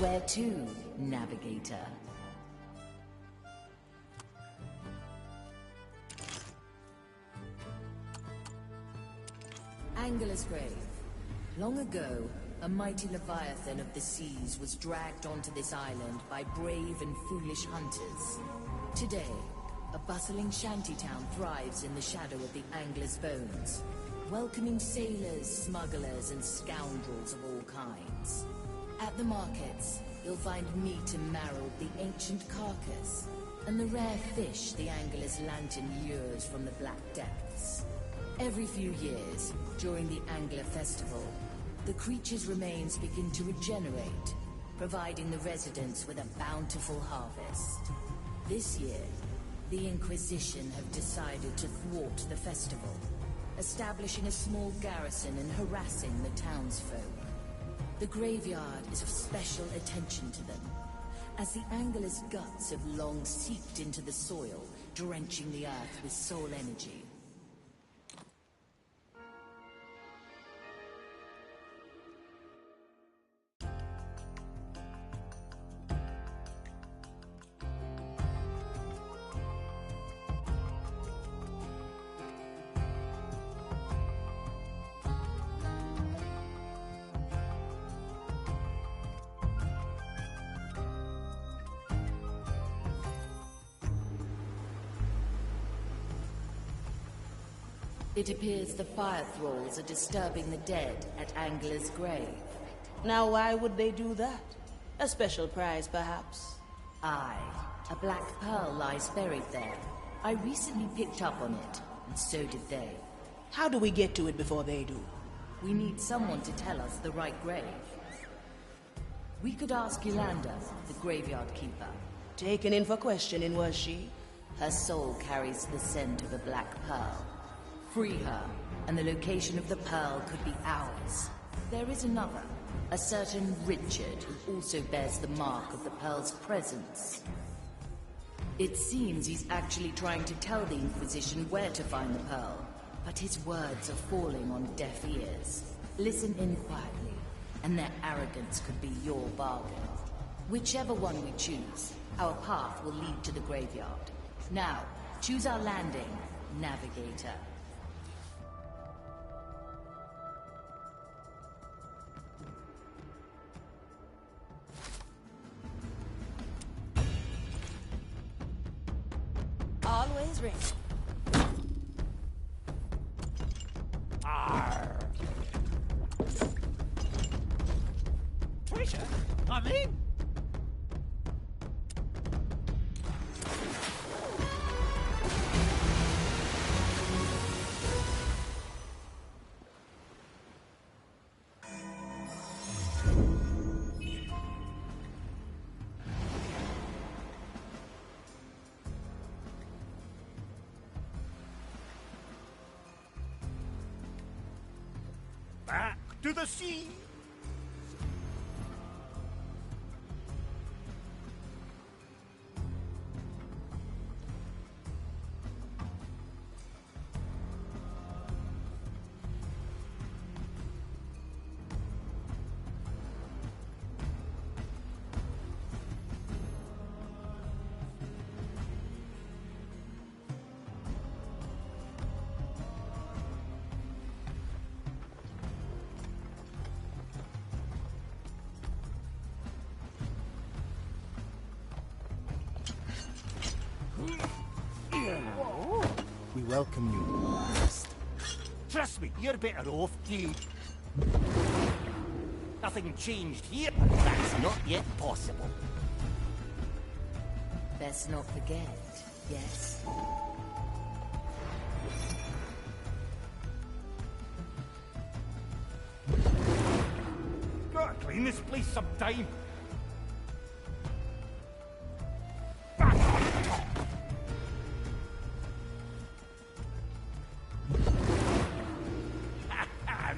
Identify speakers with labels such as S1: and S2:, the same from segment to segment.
S1: Where to, navigator? Angler's Grave. Long ago, a mighty leviathan of the seas was dragged onto this island by brave and foolish hunters. Today, a bustling shantytown thrives in the shadow of the Angler's Bones, welcoming sailors, smugglers, and scoundrels of all kinds. At the markets, you'll find meat and marrow of the ancient carcass, and the rare fish the Angler's lantern lures from the black depths. Every few years, during the Angler Festival, the creature's remains begin to regenerate, providing the residents with a bountiful harvest. This year, the Inquisition have decided to thwart the festival, establishing a small garrison and harassing the townsfolk. The graveyard is of special attention to them, as the Angler's guts have long seeped into the soil, drenching the earth with soul energy. It appears the fire thralls are disturbing the dead at Angler's Grave.
S2: Now why would they do that? A special prize, perhaps?
S1: Aye. A black pearl lies buried there. I recently picked up on it, and so did they.
S2: How do we get to it before they do?
S1: We need someone to tell us the right grave. We could ask Yolanda, the graveyard keeper.
S2: Taken in for questioning, was she?
S1: Her soul carries the scent of a black pearl. Free her, and the location of the pearl could be ours. There is another, a certain Richard, who also bears the mark of the pearl's presence. It seems he's actually trying to tell the Inquisition where to find the pearl, but his words are falling on deaf ears. Listen in quietly, and their arrogance could be your bargain. Whichever one we choose, our path will lead to the graveyard. Now, choose our landing, navigator.
S2: Always ready.
S3: Arr. Treasure? I'm in! Back to the sea!
S4: We welcome you, guest.
S3: Trust me, you're better off dead. Nothing changed here. That's not yet possible.
S1: Best not forget, yes?
S3: Gotta clean this place sometime.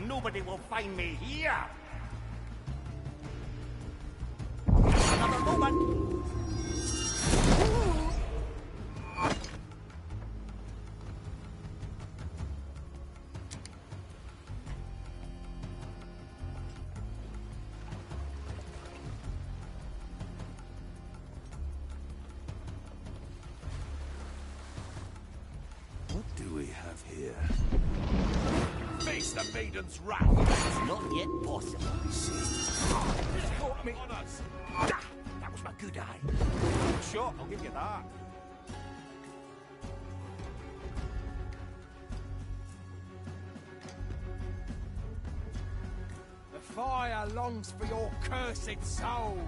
S3: Nobody will find me here! Another moment! Face the maiden's wrath. It's not yet possible. It's caught me on us. That was my good eye. Good shot, I'll give you that. The fire longs for your cursed soul.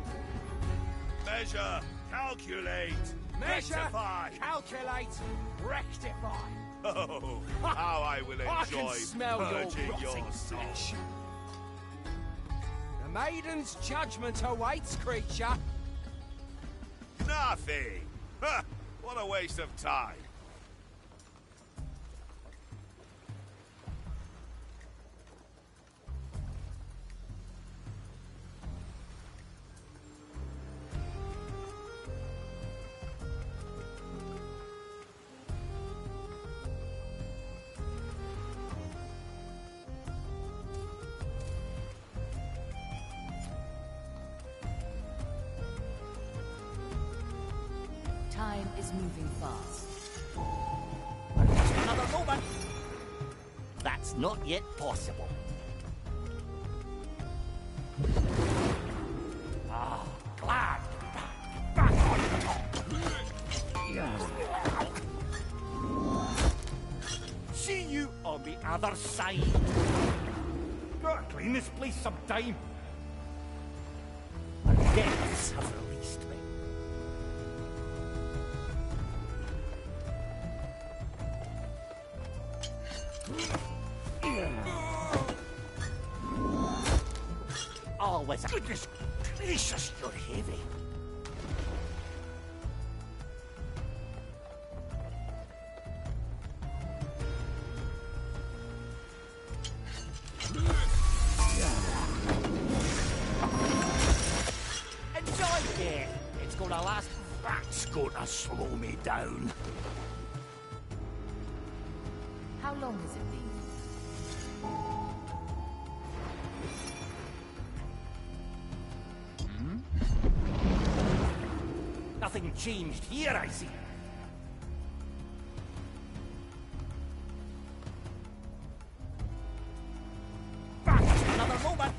S3: Measure, calculate, measure, rectify. Calculate, rectify. Oh, how I will enjoy I can smell purging your flesh. The maiden's judgment awaits, creature. Nothing. What a waste of time.
S1: Time is moving fast.
S3: Another moment. That's not yet possible. Ah, glad to be back on top. See you on the other side. Gotta clean this place sometime. The depths have released me. Always. Goodness gracious, you're heavy. Enjoy it. It's gonna last. That's gonna slow me down.
S1: How long has it been?
S3: Nothing changed here, I see. Back another moment.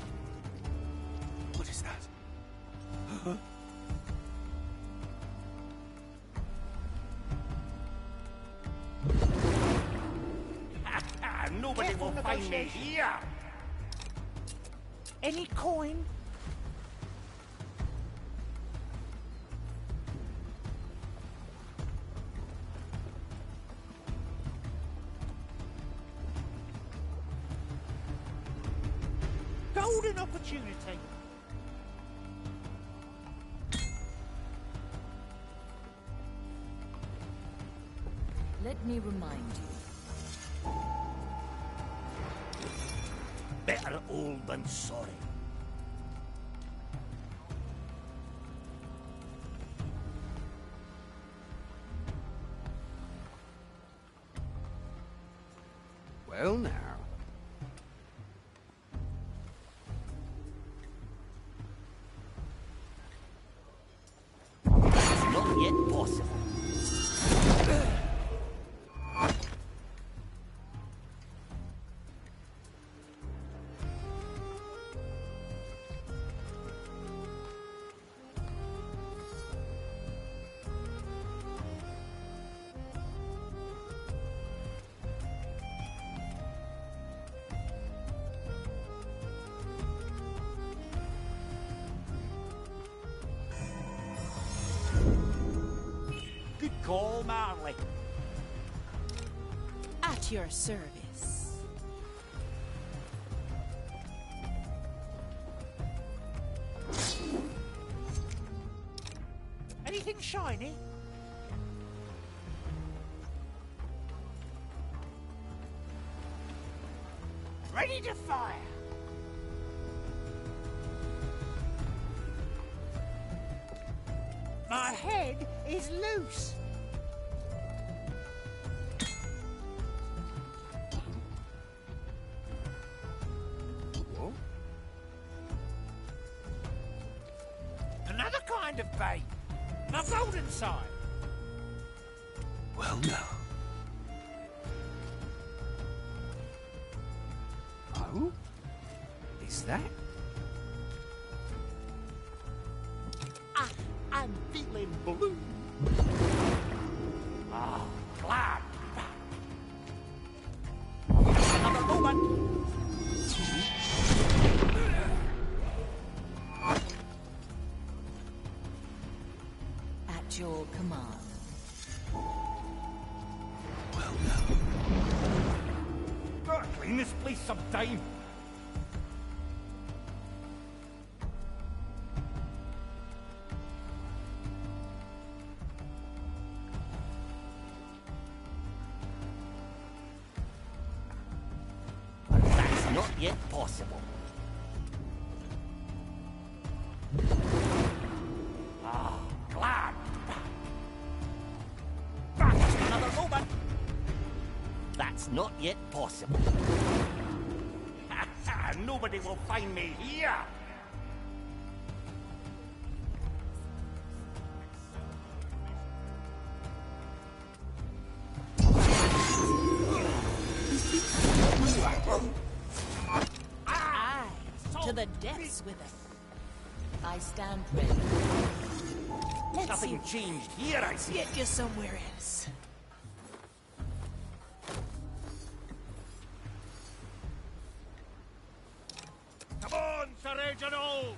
S4: What is that? Huh?
S3: Nobody will find me here. Any coin? Golden opportunity.
S1: Let me remind you.
S3: Better old than sorry.
S4: Well now.
S3: Not yet possible. Good call, Marley.
S2: At your service.
S3: Anything shiny? Ready to fire. My head is loose.
S4: What?
S3: Another kind of bait. My golden side.
S4: Well now. Oh? Is that?
S3: I'm feeling blue. Ah, glad. Another moment.
S1: At your command.
S4: Well, no.
S3: Gotta clean this place sometime. That's not yet possible. Ah, glad. Back another moment. That's not yet possible. Nobody will find me here.
S2: Aye, to the depths with it.
S1: I stand ready.
S2: Let's
S3: Nothing
S2: see.
S3: changed here, I see.
S2: Get you somewhere else.
S3: Come on, Sir Reginald!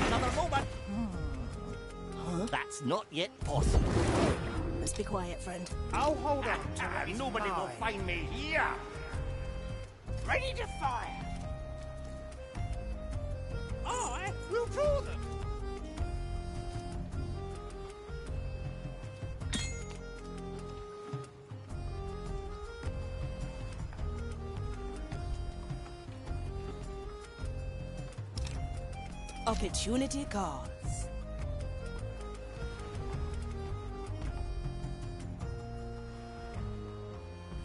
S3: Another moment. That's not yet possible.
S2: Let's be quiet, friend.
S3: I'll hold on to it. Nobody will find me here. Ready to fire. I will draw them.
S2: Opportunity calls.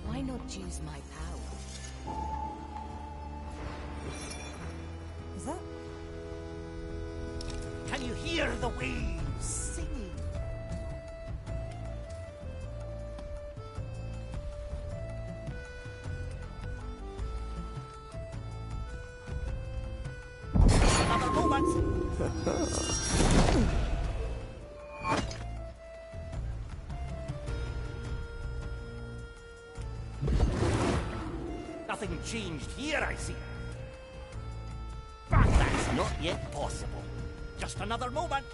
S1: Why not use my power?
S2: Is that?
S3: Can you hear the waves singing? Another moment. Nothing changed here, I see. But that's not yet possible. Just another moment.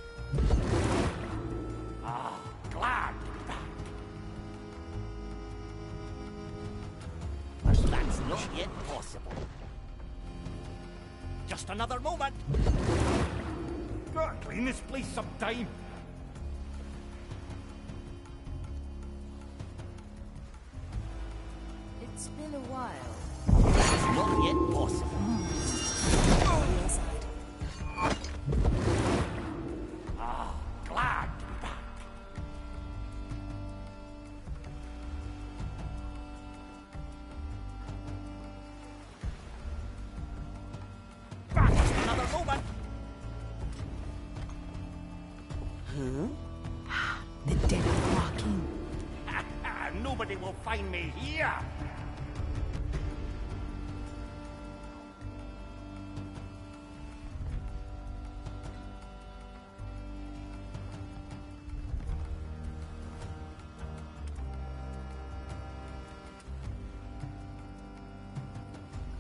S3: Ah, glad to be back. But that's not yet possible. Just another moment. Gotta clean this place sometime.
S1: It's been a while.
S3: That's not yet possible. Ah, glad to be back. Back another moment.
S2: The dead are walking.
S3: Nobody will find me here.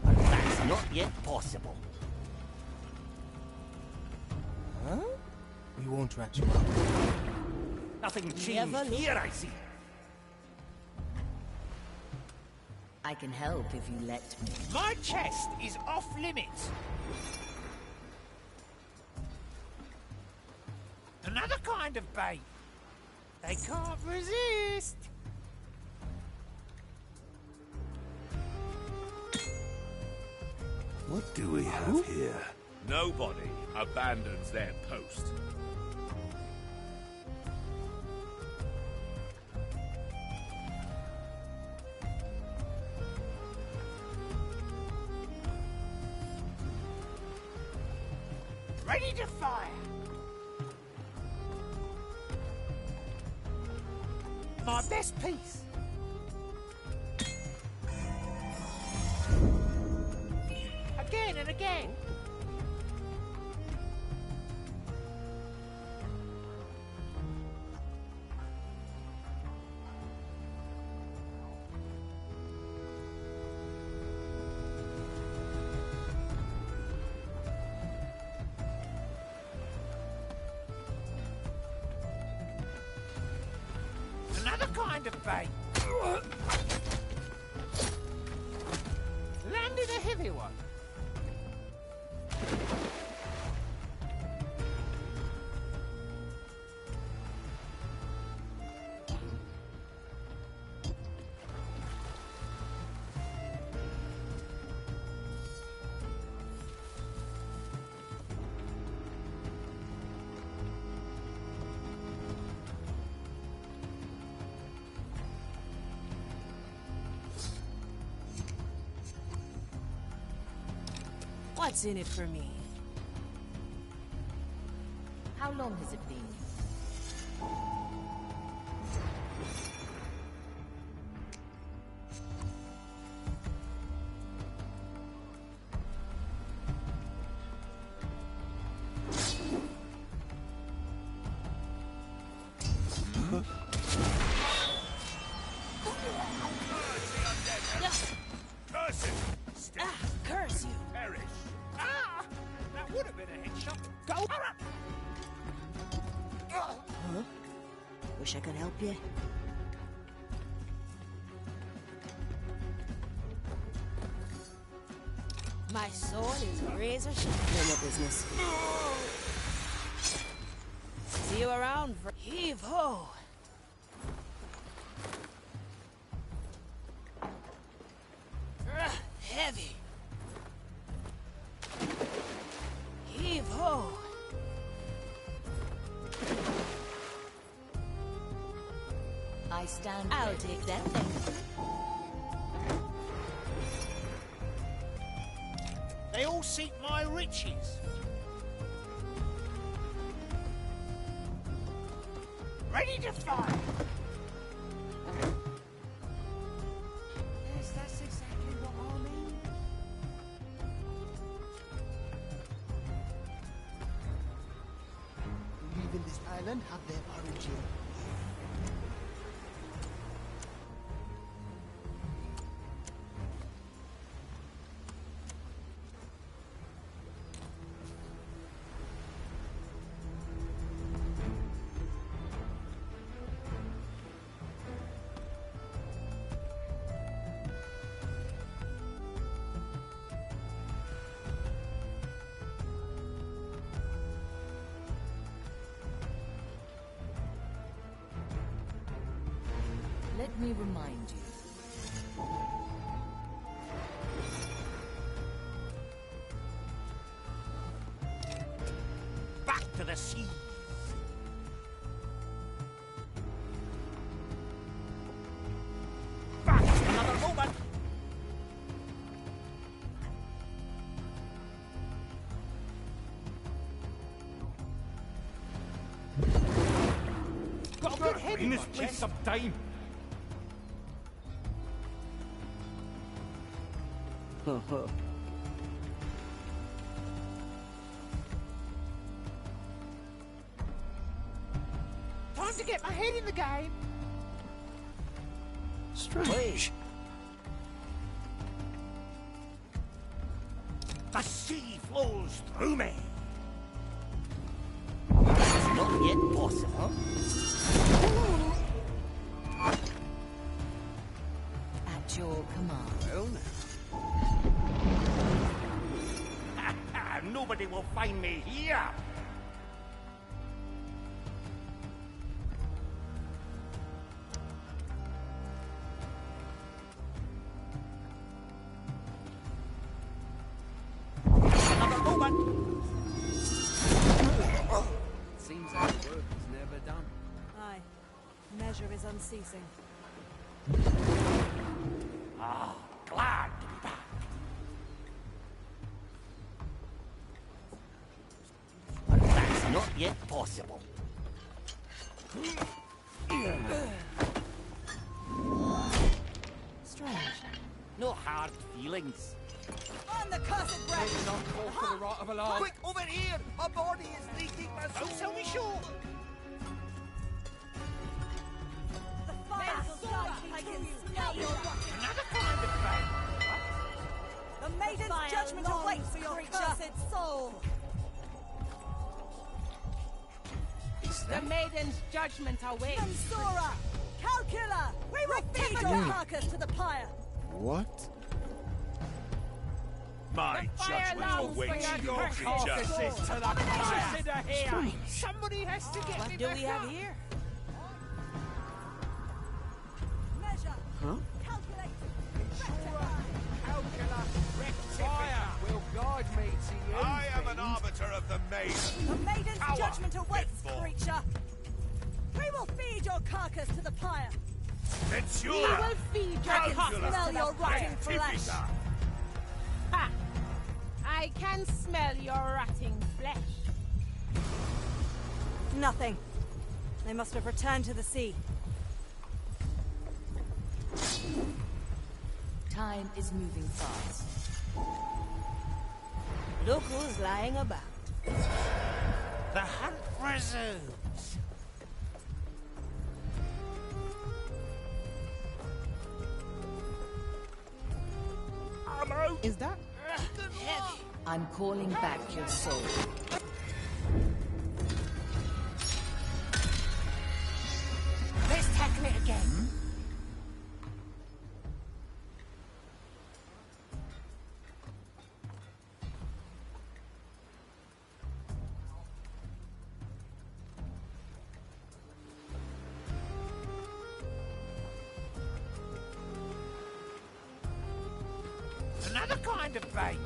S3: That's not yet possible.
S5: Huh? We won't rat you out.
S3: Nothing changed here, I see.
S1: I can help if you let me.
S3: My chest is off limits. Another kind of bait. They can't resist.
S4: What do we have here?
S6: Nobody abandons their post.
S3: Ready to fire. my best piece. Again and again. Another kind of bait. Landed a heavy one.
S2: What's in it for me?
S1: How long has it been?
S3: Curse it! Stick.
S2: Curse you!
S3: Perish. Ah! That would have been a headshot. Go!
S2: Huh? Wish I could help you. My sword is razor sharp. Know your business. See you around, heave ho! Heavy. Heave ho!
S1: I stand
S2: I'll
S1: ready.
S2: take that thing.
S3: They all seek my riches. Ready to fight. Yes, that's exactly what I mean.
S5: Leaving this island have their origin.
S1: Let me remind you.
S3: Back to the sea. Back another moment. Got a good head in this place sometime. Time to get my head in the game.
S5: Strange.
S3: The sea flows through me.
S5: That's not yet possible.
S1: At your command.
S5: Well, now.
S3: Nobody will find me here. Another moment.
S4: Seems our work is never done.
S2: Aye. Measure is unceasing.
S3: Glad to be back.
S5: But that's not yet possible. No hard feelings.
S7: On the cursed
S3: Maybe
S7: wreck!
S3: not call for the right of alarm.
S5: Quick, over here! My body is leaking my soul! Don't sell me short!
S7: The fire will die! I can smell your rotten.
S5: Another kind of pain!
S7: The maiden's judgment awaits for your cursed soul!
S2: The maiden's judgment awaits.
S7: Mansura! Calcula! We will feed your carcass to the pyre!
S8: What?
S6: My judgment awaits you, creature.
S3: Carcasses to the fire. Consider here. Somebody has to get
S2: What
S3: me
S2: do
S3: back
S2: we have
S3: up.
S2: here?
S7: Measure!
S8: Huh?
S7: Calculate!
S3: Calcula rectifier will guide me to you.
S6: I am an arbiter of the maiden.
S7: The maiden's
S6: Power
S7: judgment awaits,
S6: before.
S7: creature! We will feed your carcass to the pyre!
S2: We
S6: Ventura.
S2: will feed your
S7: I can
S2: carcass
S7: smell
S2: to
S7: your
S2: the
S7: rotting flesh!
S6: Rectifica.
S2: Ha! I can smell your rotting flesh.
S7: Nothing. They must have returned to the sea.
S1: Time is moving fast.
S2: Look who's lying about.
S5: The hunt resumes! Ammo!
S2: Is that?
S5: Heavy!
S1: I'm calling back your soul.
S5: Let's tackle it again. Another kind of bait.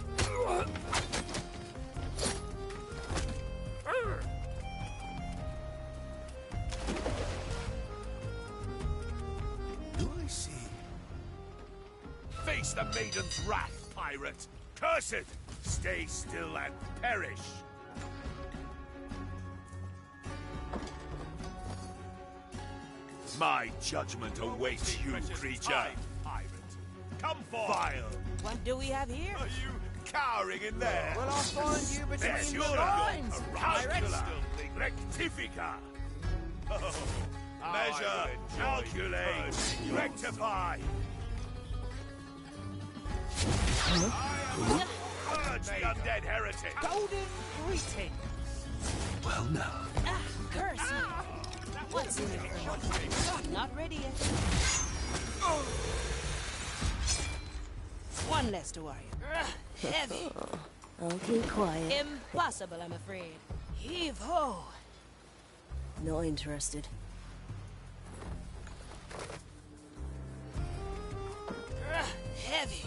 S6: Do I see? Face the maiden's wrath, pirate. Curse it! Stay still and perish. My judgment awaits you, creature. Pirate. Come forth. Vile.
S2: What do we have here?
S6: Are you cowering in there?
S3: Will I find you between
S6: There's
S3: the
S6: your
S3: lines, pirate?
S6: Calcula. Rectifica. Oh, measure, calculate, rectify. Purge the undead heretic.
S3: Golden greeting.
S8: Well, now.
S2: Ah, curse you. What's in it for what? Not ready yet. One less to worry. Heavy.
S9: I'll keep quiet.
S2: Impossible, I'm afraid. Heave ho.
S9: Not interested.
S2: Heavy.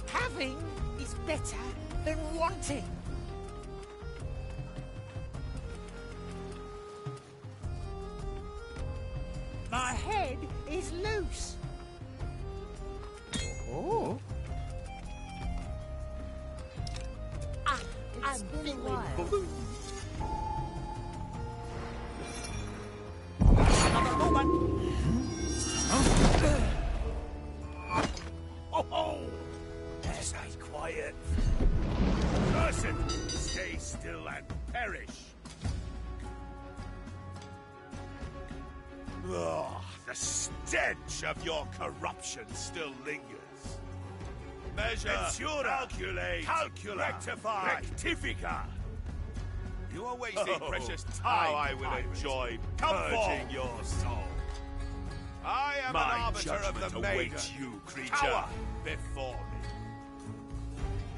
S5: Having is better than wanting. My head is loose.
S8: Oh.
S5: I'm feeling blue. Another moment.
S6: Oh, as I quiet. Curse it! Stay still and perish. Ugh, the stench of your corruption still lingers. Measure, calculate, rectify, rectifica. You are wasting precious time. How I will enjoy purging your soul. I am an arbiter of the maiden. You, creature. Cower before me.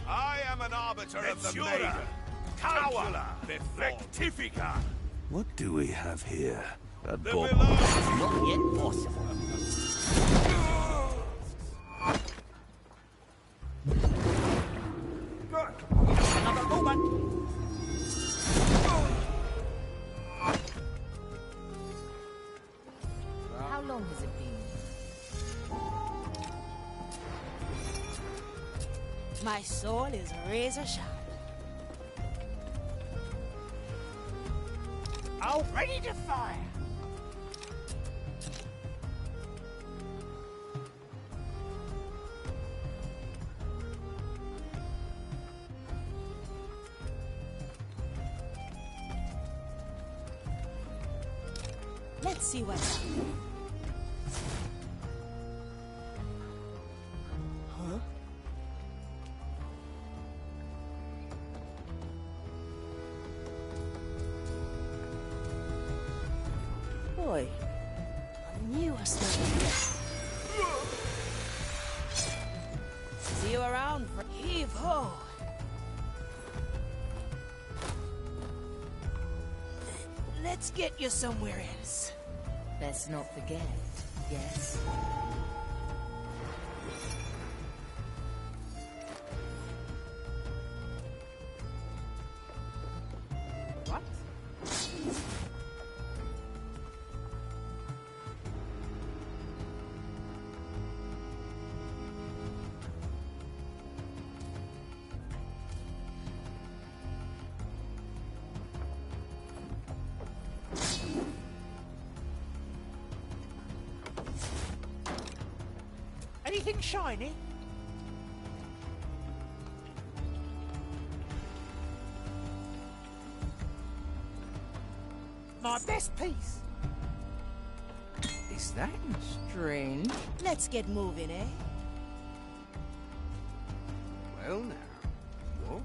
S6: I am an arbiter of the maiden. Cower before rectifica.
S8: What do we have here? A
S6: The
S8: bob.
S6: below.
S5: Not yet possible. Another moment.
S1: How long has it been?
S2: My soul is razor sharp.
S5: All ready to fire.
S2: Let's see what's up.
S9: Huh? Boy, I knew I smelled it.
S2: See you around. Heave ho. Let's get you somewhere else.
S1: Best not forget, yes?
S2: What?
S5: Anything shiny? My best piece.
S4: Is that strange?
S2: Let's get moving, eh?
S4: Well now. What?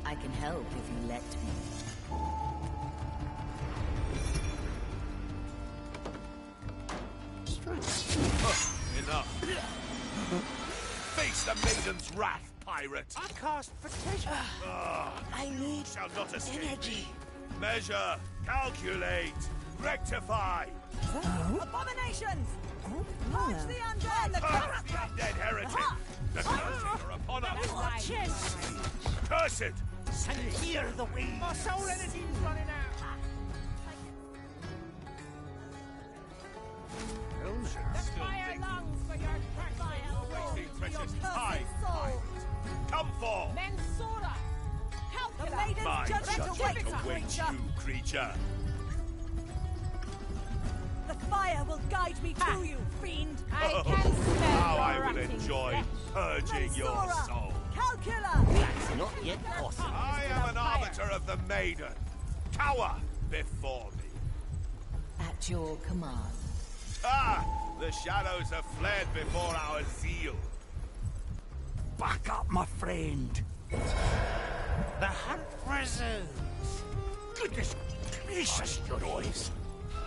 S1: I can help if you let me.
S6: Enough. Face the maiden's wrath, pirate.
S5: I cast for treasure.
S2: I need
S6: Shall not escape
S2: energy.
S6: me. Measure, calculate, rectify.
S7: Abominations! Purge the undead! The
S6: Curse the undead heretic. The curses are upon us. Curse it.
S5: And hear the wind. My soul energy is running out.
S4: Well now.
S7: The fire longs for your
S6: Wasting precious time.
S7: soul!
S6: Come forth.
S7: Mensura! The maiden's
S6: My
S7: judgment
S6: judgment
S7: awaits,
S6: awaits
S7: creature!
S6: you, creature.
S7: The fire will guide me to you, fiend!
S6: I
S7: can smell
S6: How
S7: your
S6: I will
S7: rotting
S6: enjoy
S7: flesh.
S6: purging your
S7: Mensura!
S6: soul.
S7: Calcula!
S5: That's not yet possible.
S6: I am an arbiter of the maiden. Cower before me.
S1: At your command.
S6: Ah! The shadows have fled before our zeal.
S5: Back up, my friend. The hunt resumes. Goodness gracious, your noise.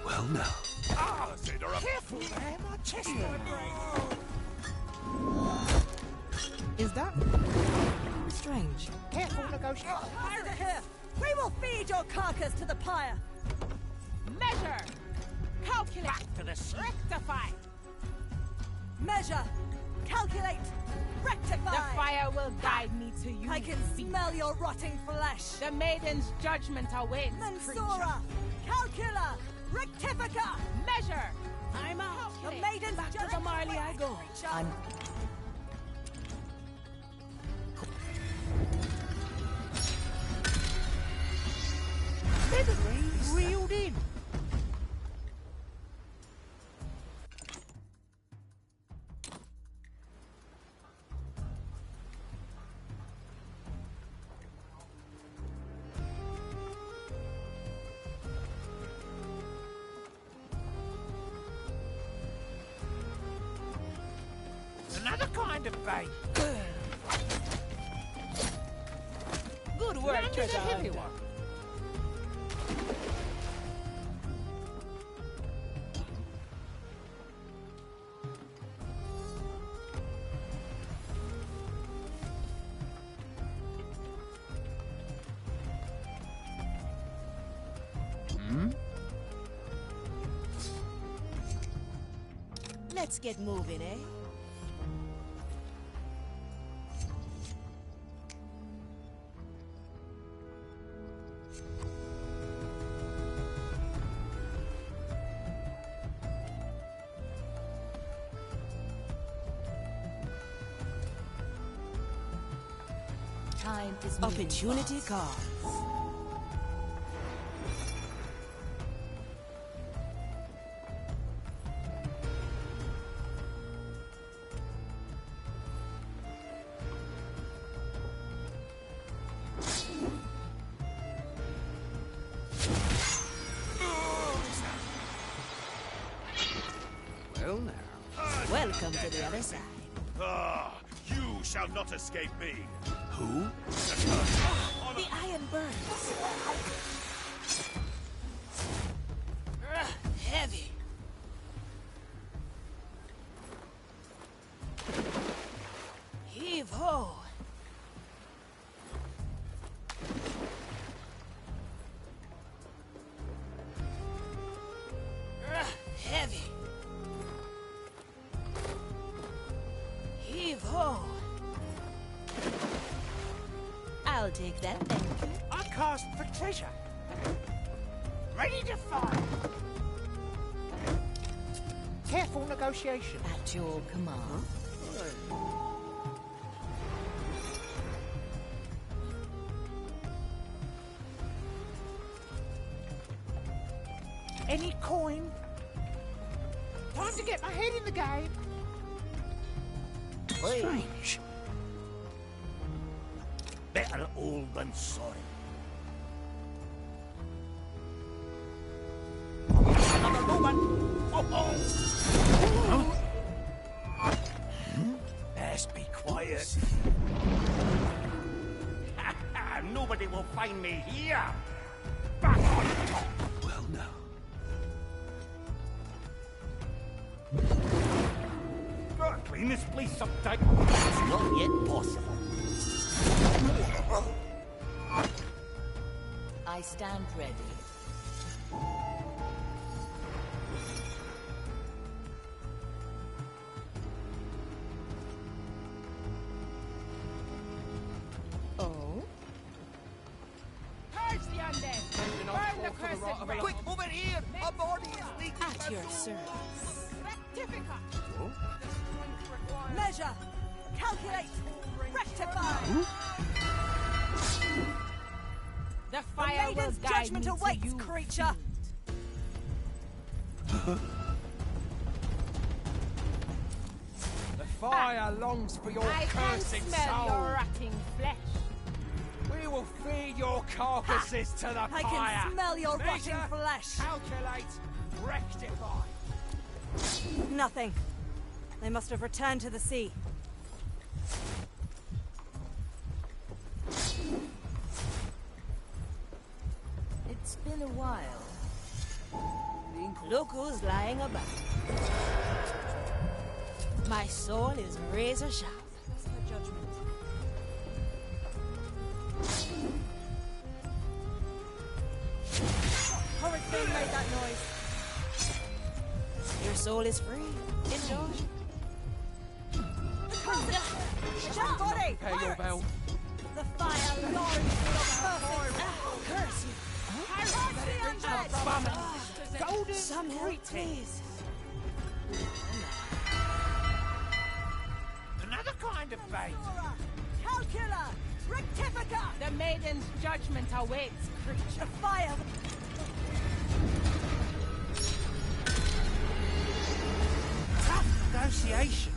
S8: Well now.
S5: Ah, careful there, my chest will break.
S2: Is that strange?
S5: Careful, negotiator.
S7: Out of here! We will feed your carcass to the pyre! Measure! Calculate!
S5: Back to the sea.
S7: Rectify! Measure! Calculate! Rectify!
S10: The fire will guide me to you.
S7: I can smell your rotting flesh!
S10: The maiden's judgment awaits.
S7: Mensura! Calcula! Rectifica!
S10: Measure!
S2: I'm out.
S7: The maiden's
S2: Back to the
S7: judgment
S2: Marley I
S7: awaits,
S2: go.
S7: creature.
S1: I'm...
S5: Reeled in. Another kind of bait.
S2: Good work,
S5: Landed a
S2: treasure
S5: heavy
S2: hunter.
S5: one.
S2: Let's get moving, eh?
S1: giant is moving
S2: Opportunity
S1: fast.
S2: calls.
S4: Well now.
S2: Welcome to the other side.
S6: Ah, you shall not escape me.
S8: Who?
S2: The iron burns. Heavy. Heave ho. Heavy. Heave ho. I'll take that, thank you.
S5: I cast for treasure. Ready to fire. Careful negotiation.
S1: At your command.
S5: Any coin? Time to get my head in the game.
S8: Strange.
S3: Better old than sorry. Another moment. Oh. Best be quiet. Nobody will find me here. Back on top.
S8: Well now.
S3: Gotta clean this place up tight. It's not yet possible.
S1: I stand ready.
S2: Oh?
S10: Purge the undead! Burn the cursed wretch!
S5: Quick, over here. My body is leaking.
S2: At your service.
S10: Rectifica!
S7: Measure. Calculate. Rectify.
S10: The
S7: The
S10: fire will
S7: maiden's
S10: guide
S7: judgment
S10: me
S7: awaits,
S10: to you,
S7: creature.
S3: The fire longs for your
S10: I can
S3: cursed
S10: smell
S3: soul.
S10: your rotting flesh.
S3: We will feed your carcasses to the
S7: I
S3: fire.
S7: can smell your
S3: Measure,
S7: rotting flesh.
S3: Calculate, rectify.
S7: Nothing. They must have returned to the sea.
S1: It's been a while.
S2: Look who's lying about. My soul is razor sharp.
S7: What's her judgment? Horrid thing made that noise.
S2: Your soul is free. Enjoy.
S7: Shut body!
S3: Pay your bill.
S7: The fire longs for your perfect.
S2: Curse you.
S7: Curse the undead!
S5: Golden
S2: Some help, please.
S5: Another kind of bait.
S7: Calcula! Rectifica!
S10: The maiden's judgment awaits, creature.
S7: The fire!
S5: Tough negotiations.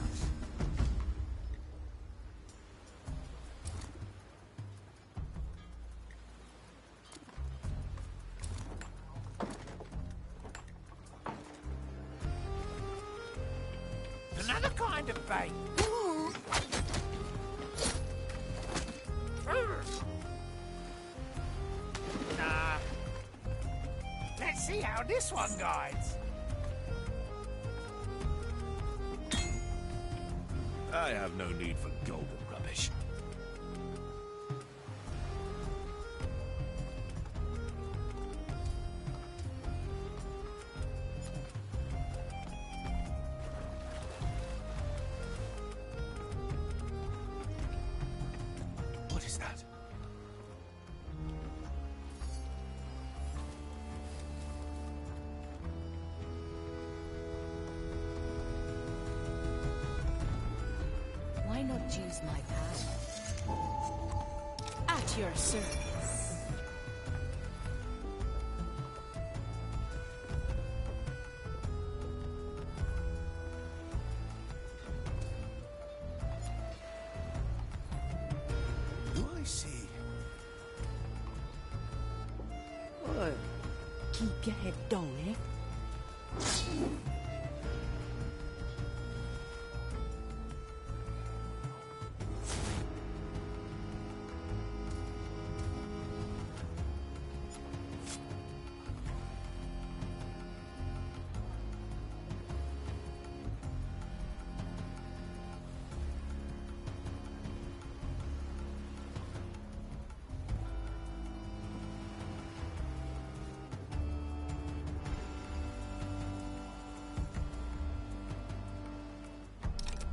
S5: Another kind of bait. Nah. Let's see how this one guides.
S6: I have no need for golden rubbish. What is that?
S1: Why not use my power?
S2: At your service.
S8: Do I see?
S9: Oi. Keep your head down, eh?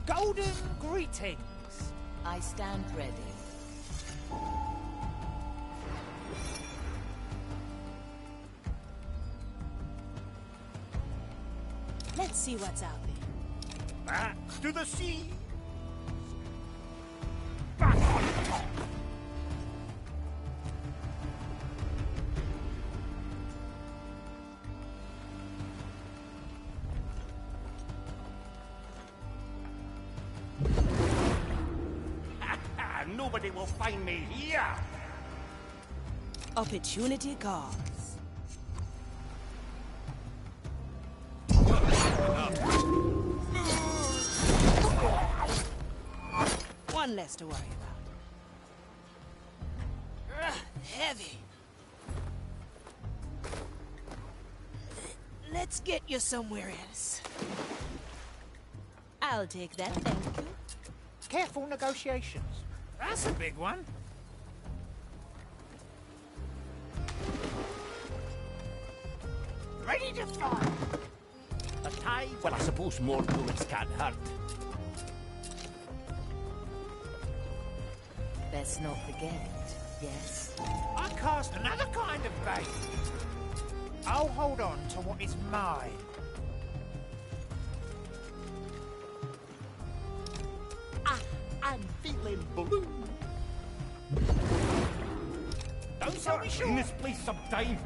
S5: Golden greetings.
S1: I stand ready.
S2: Let's see what's out there.
S3: Back to the sea. Nobody will find me here.
S2: Opportunity calls. One less to worry about. Heavy. Let's get you somewhere else. I'll take that, thank you.
S5: Careful negotiations. That's a big one. Ready to fire.
S3: A tie? Well, I suppose more bullets can't hurt.
S1: Best not forget it, yes?
S5: I cast another kind of bait. I'll hold on to what is mine.
S3: I'm feeling blue.
S5: Don't sell me short.
S3: In this place sometime.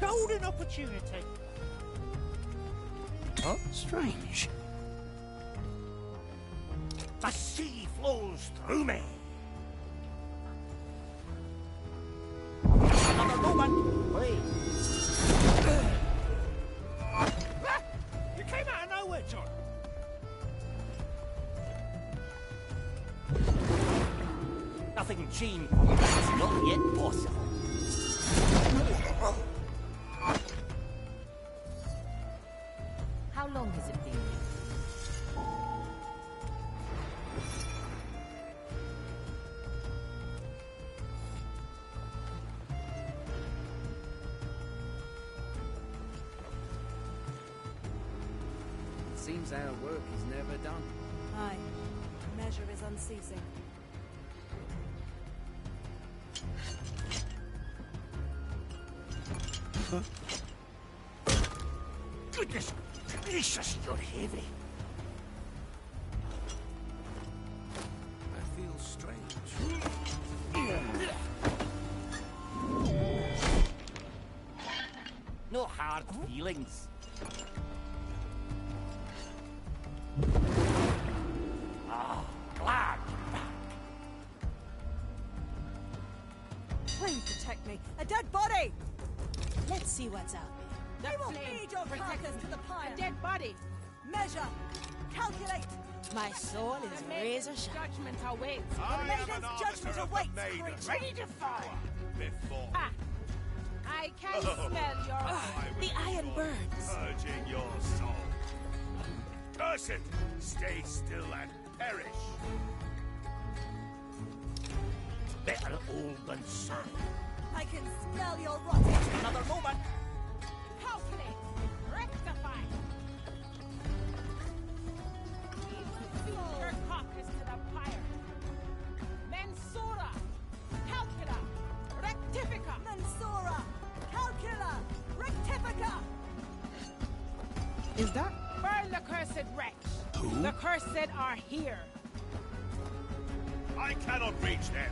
S5: Golden opportunity.
S8: Huh? Strange.
S3: The sea flows through me. Another moment. Wait.
S5: You came out of nowhere, John.
S3: Nothing changed. That's not yet possible.
S1: How long has it been?
S4: It seems our work is never done.
S7: Aye. Measure is unceasing.
S3: Goodness gracious, you're heavy.
S8: I feel strange.
S3: No hard feelings. Ah, glad you're back.
S7: Please protect me. A dead body!
S2: Let's see what's out there.
S7: We will feed your carcass to the pyre.
S10: Dead body.
S7: Measure. Calculate.
S2: My soul is razor sharp.
S10: Judgment awaits.
S7: The maiden's judgment awaits,
S3: maiden.
S7: creature.
S5: Ready to fire.
S3: Before
S10: Ah, I can smell your...
S2: The iron burns.
S6: Purging your soul. Curse it! Stay still and perish.
S3: better old than certain.
S7: I can smell your rotting.
S3: Another moment.
S10: Calculate. Rectify. Feed her carcass to the pyre. Mensura. Calcula. Rectifica.
S7: Mensura. Calcula. Rectifica.
S10: Is that? Burn the cursed wretch.
S8: Who?
S10: The cursed are here.
S6: I cannot reach them.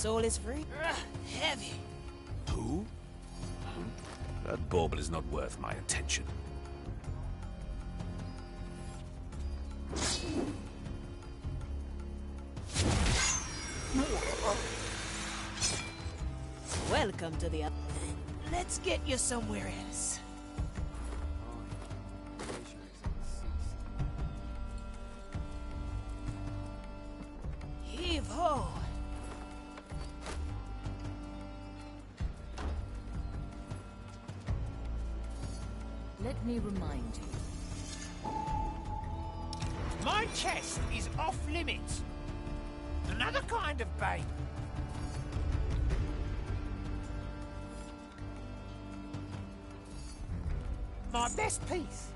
S2: soul is free. Heavy.
S8: Who? That bauble is not worth my attention.
S2: Welcome to the... Let's get you somewhere else. Heave ho!
S1: Let me remind you.
S3: My chest is off limits. Another kind of bait. My best piece.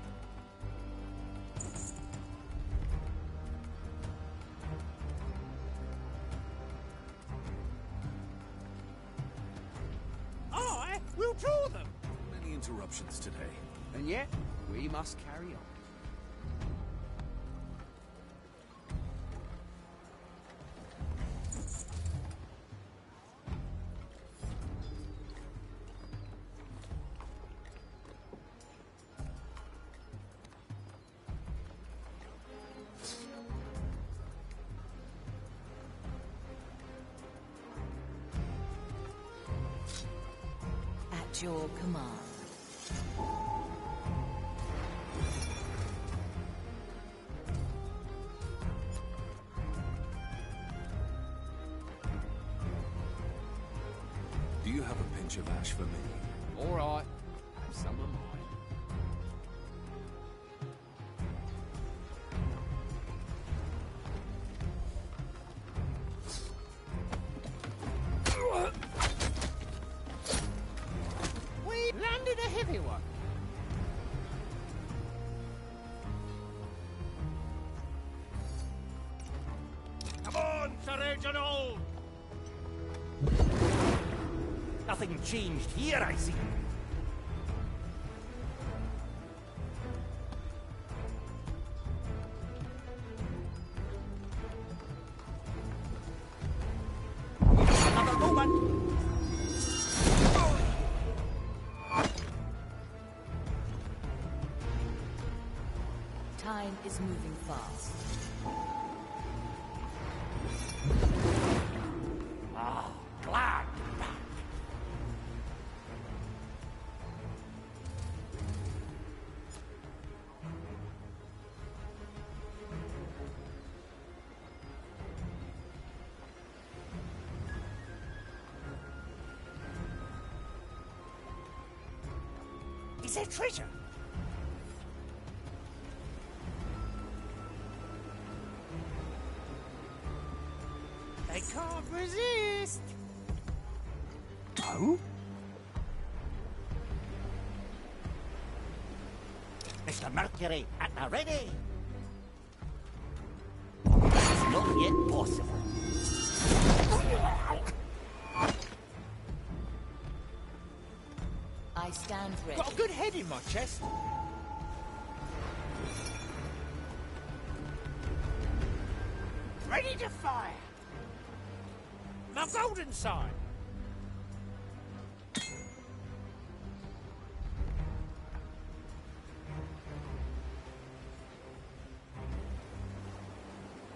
S3: I will draw them.
S8: Many interruptions today.
S4: And yet, we must carry on.
S1: At your command.
S8: Do you have a pinch of ash for me?
S4: All right, have some of mine.
S3: We landed a heavy one.
S5: Come on, Sir Reginald! Nothing changed here, I see. Another moment!
S1: Time is moving fast.
S5: Ah, glad you're back.
S3: Is there treasure? They can't resist.
S5: Oh? Mr. Mercury, at the ready. It's not yet possible.
S1: I stand ready.
S3: Got a good head in my chest. Ready to fire. My golden sign.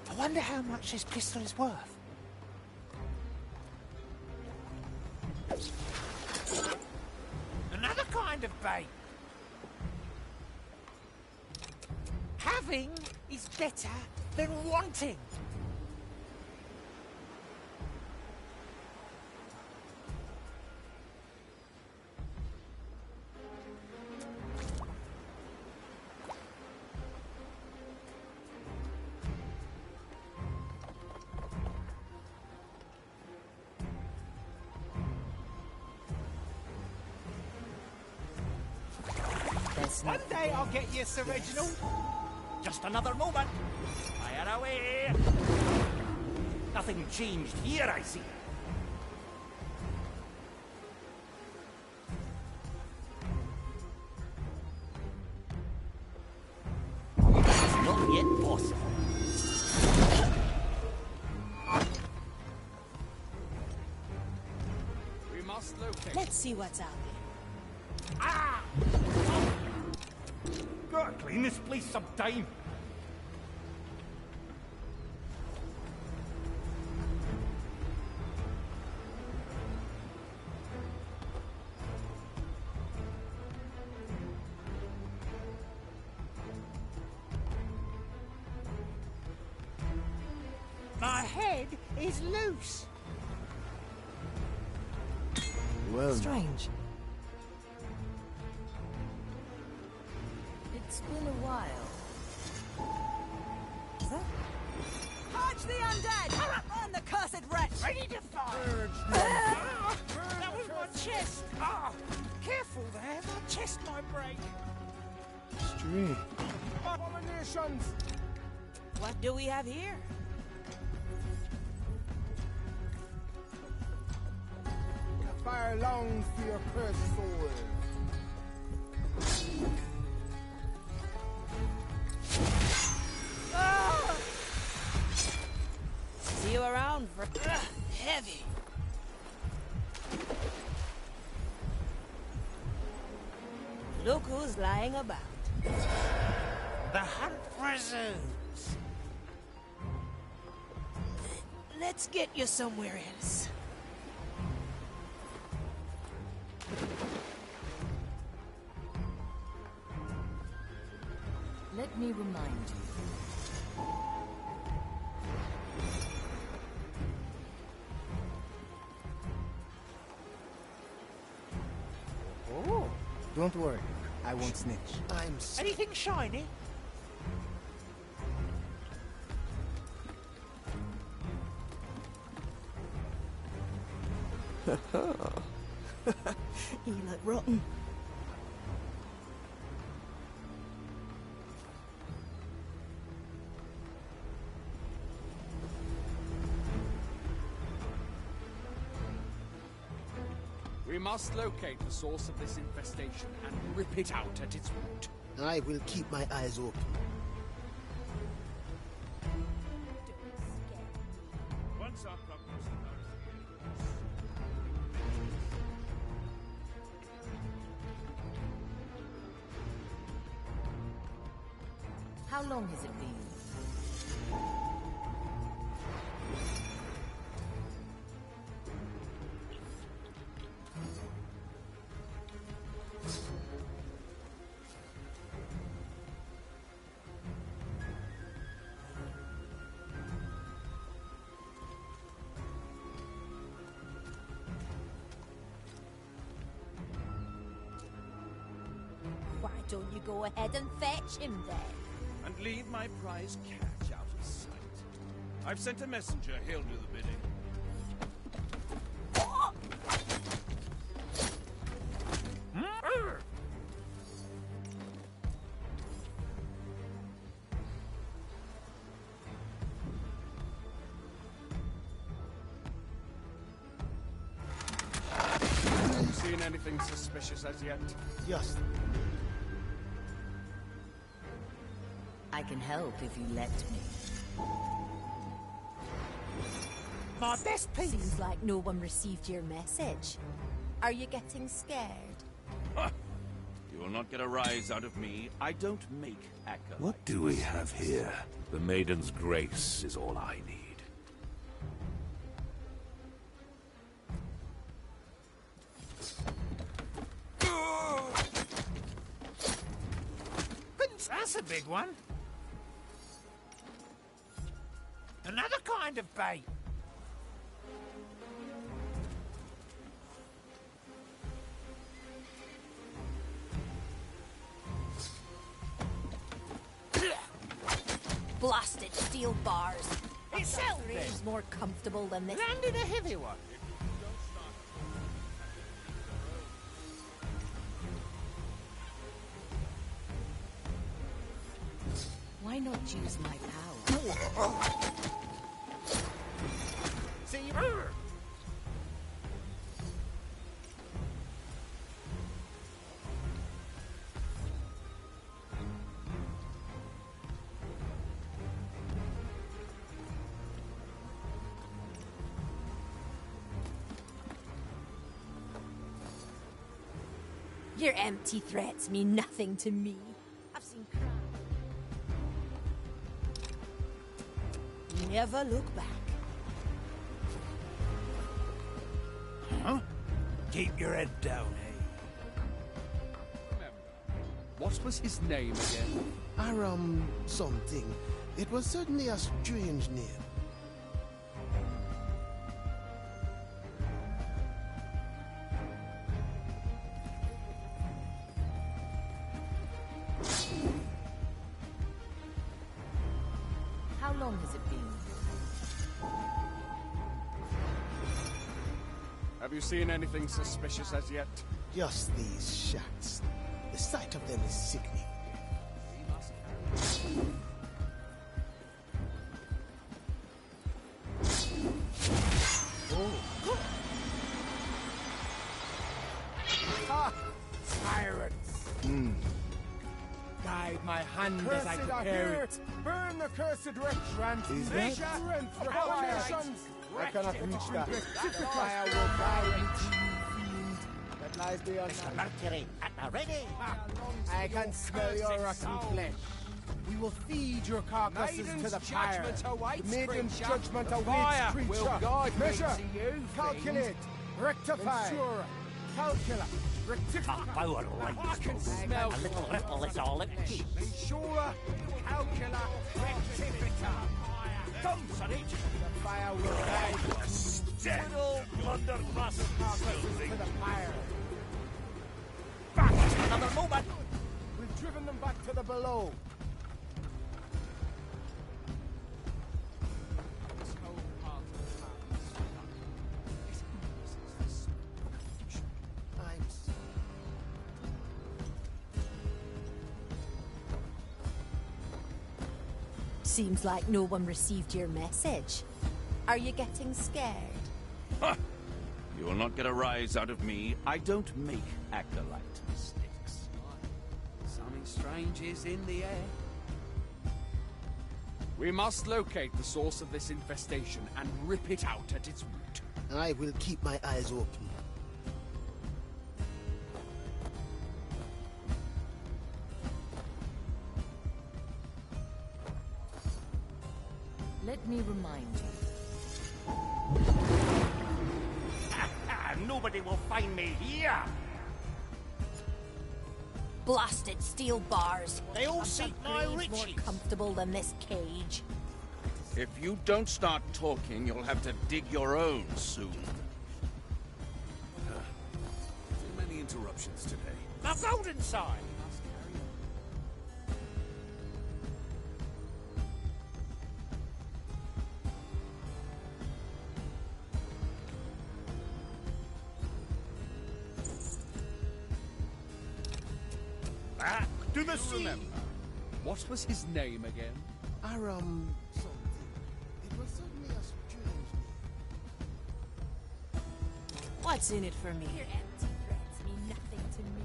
S3: I wonder how much this pistol is worth. Another kind of bait. Having is better than wanting. One day I'll get you, Sir Reginald.
S5: Just another moment. Fire away. Nothing changed here, I see. It's not yet possible.
S4: locate.
S2: Let's see what's out there.
S5: Ah! Gotta clean this place sometime.
S3: My head is loose.
S11: Well,
S2: Strange.
S1: It's been a while.
S7: Purge the undead! Burn the cursed wretch!
S3: Ready to fire. That was my chest. Ah, careful there. My chest might break.
S11: strange.
S3: Abominations.
S2: What do we have here?
S3: Fire long for your cursed soul.
S2: See you around for heavy. Look who's lying about.
S3: The hunt resumes.
S2: Let's get you somewhere else.
S1: Let me remind you.
S11: Oh, don't worry. I won't snitch.
S3: Anything shiny?
S9: You look rotten.
S4: We must locate the source of this infestation and rip it out at its root.
S11: I will keep my eyes open.
S6: Once our problems
S1: How long has it been?
S7: Why don't you go ahead and fetch him then?
S6: and leave my prize catch out of sight. I've sent a messenger. He'll do the bidding.
S4: Seen anything suspicious as yet?
S11: Just.
S1: I can help if you let me.
S3: My best piece.
S7: Seems like no one received your message. Are you getting scared?
S8: You will not get a rise out of me. I don't make acolytes.
S6: What do we have here? The Maiden's Grace is all I need.
S3: That's a big one. Another kind of bait.
S7: Blasted steel bars.
S3: It's out there.
S7: Is more comfortable than this.
S3: Landed a heavy one.
S1: Why not use my power?
S3: See you.
S12: Your empty threats mean nothing to me. I've seen crime.
S2: Never look back.
S5: Huh? Keep your head down, eh?
S4: What was his name again?
S11: Aram something. It was certainly a strange name.
S1: How long has it been?
S4: Have you seen anything suspicious as yet?
S11: Just these shacks. The sight of them is sickening.
S3: Pirates!
S5: Guide my hand as I
S3: Cursed are
S5: prepare
S3: here!
S5: it.
S3: Burn the cursed wretch! Transmeasure! Abominations!
S11: I cannot reach that.
S3: The fire will guide me to you, fiend. That lies beyond
S5: Mr. Mercury, at the ready.
S3: I can smell your rotten flesh. We will feed your carcasses to the fire. The maiden's judgment awaits, creature.
S4: Will guide me
S3: Measure,
S4: to you,
S3: calculate, rectify, ensure, calculate, rectify.
S5: Power lights go. A little ripple is all it needs.
S3: Ensure, calculate, rectify.
S5: Come, Sonny.
S3: The fire will guide you.
S5: Good old blunderbuss.
S3: Carcasses to the fire.
S5: Back another moment.
S3: We've driven them back to the below.
S12: Seems like no one received your message. Are you getting scared?
S8: Ha! You will not get a rise out of me. I don't make acolyte mistakes.
S4: Something strange is in the air. We must locate the source of this infestation and rip it out at its root.
S11: I will keep my eyes open.
S1: Let me remind you.
S5: Nobody will find me here.
S12: Blasted steel bars.
S5: They all seek my
S12: More
S5: riches.
S12: comfortable than this cage.
S8: If you don't start talking, you'll have to dig your own soon.
S3: Too many interruptions today.
S5: The golden sign. Back to the sea.
S4: Remember, what was his name again?
S11: Aram something. It was certainly a strange name.
S2: What's in it for me?
S12: Your empty threats mean nothing to me.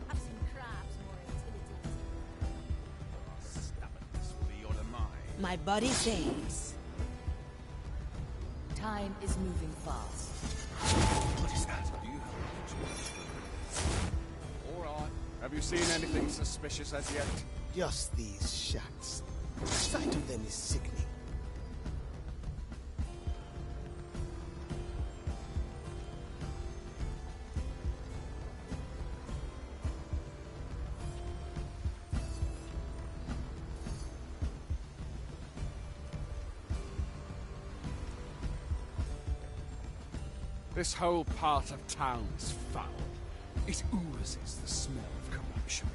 S12: I've seen crabs more intimidating.
S8: Stubbornness will be your demise.
S2: My body says.
S1: Time is moving fast.
S3: What is that? Do you have
S4: All right. Have you seen anything suspicious as yet?
S11: Just these shacks. The sight of them is sickening.
S4: This whole part of town is foul. It oozes the smell of corruption.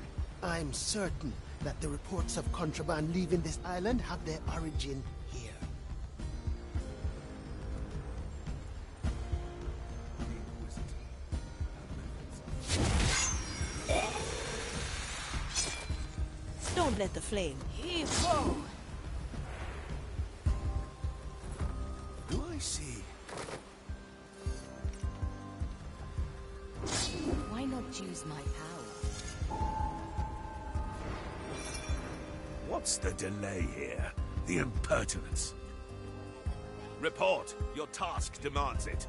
S11: I'm certain that the reports of contraband leaving this island have their origin here.
S2: Don't let the flame heave low.
S3: Do I see?
S1: Why not use my power?
S6: What's the delay here? The impertinence. Report. Your task demands it.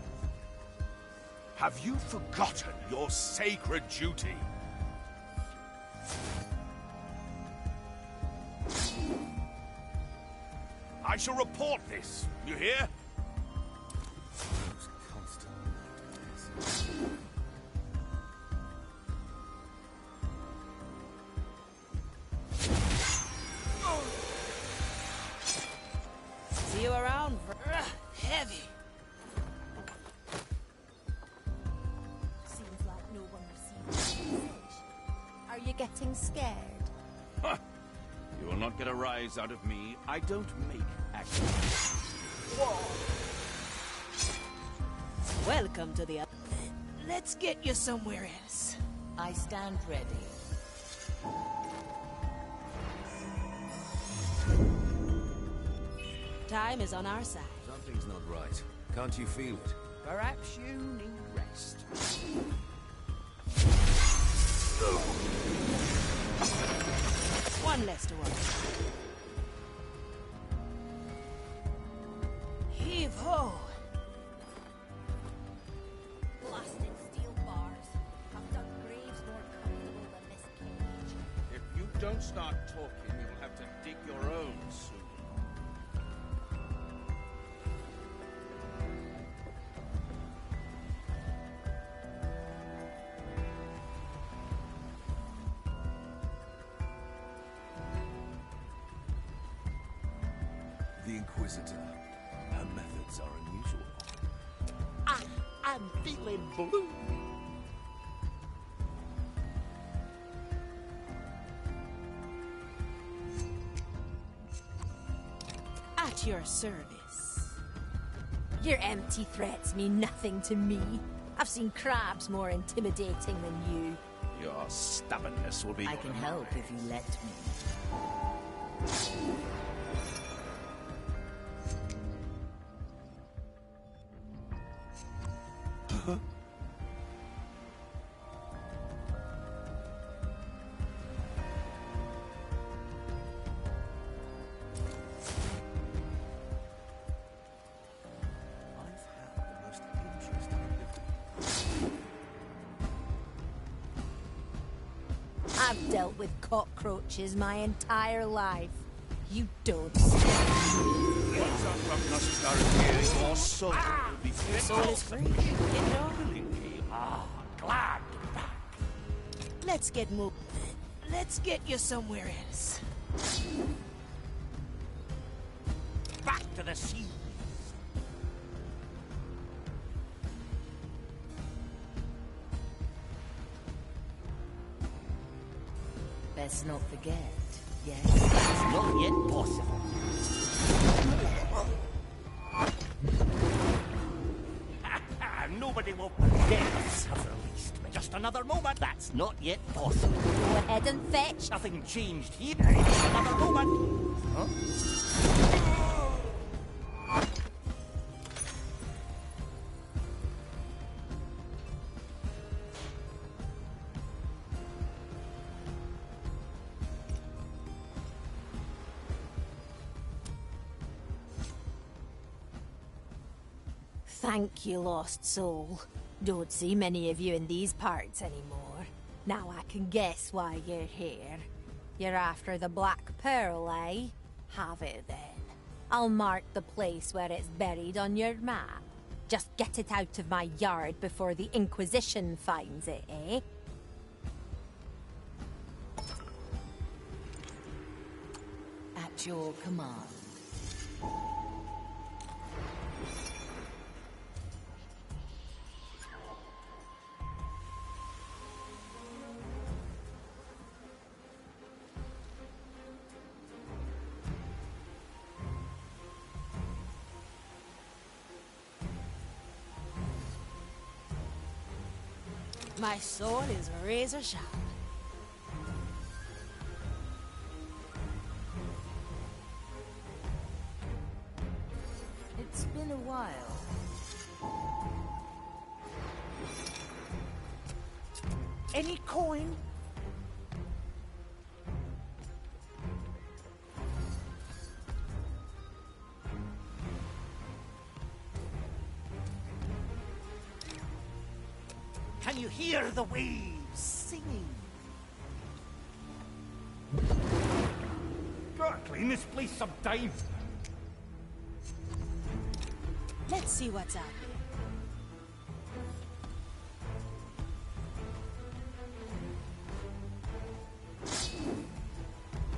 S6: Have you forgotten your sacred duty? I shall report this. You hear?
S2: See you around. Heavy.
S12: Seems like no one received your message. Are you getting scared?
S8: Huh. You will not get a rise out of me. I don't make actions.
S2: Welcome to the... Let's get you somewhere else.
S1: I stand ready.
S2: Time is on our side.
S13: Something's not right. Can't you feel it?
S4: Perhaps you need rest.
S2: One less to worry. Heave ho!
S12: Blasted steel bars have done graves more comfortable than this cage.
S4: If you don't start talking, you'll have to dig your own soon.
S13: The Inquisitor. Her methods are unusual.
S5: I'm feeling blue.
S2: At your service.
S12: Your empty threats mean nothing to me. I've seen crabs more intimidating than you.
S8: Your stubbornness will be...
S1: I can help if you let me.
S12: I've dealt with cockroaches my entire life. You don't.
S8: Your soul will be
S2: Your soul is free, you know?
S5: Glad to be back.
S2: Let's get moving. Let's get you somewhere else.
S5: Back to the sea.
S1: Best not forget, yes?
S5: It's not yet possible. Nobody will forget us have released me. Just another moment. That's not yet possible.
S12: Go ahead and fetch.
S5: Nothing changed here. Just another moment. Huh?
S12: Thank you, lost soul. Don't see many of you in these parts anymore. Now I can guess why you're here. You're after the Black Pearl, eh? Have it then. I'll mark the place where it's buried on your map. Just get it out of my yard before the Inquisition finds it, eh?
S1: At your command.
S2: My sword is razor sharp.
S1: It's been a while.
S5: Any coin? Can you hear the waves singing? Gotta clean this place sometime.
S2: Let's see what's out there.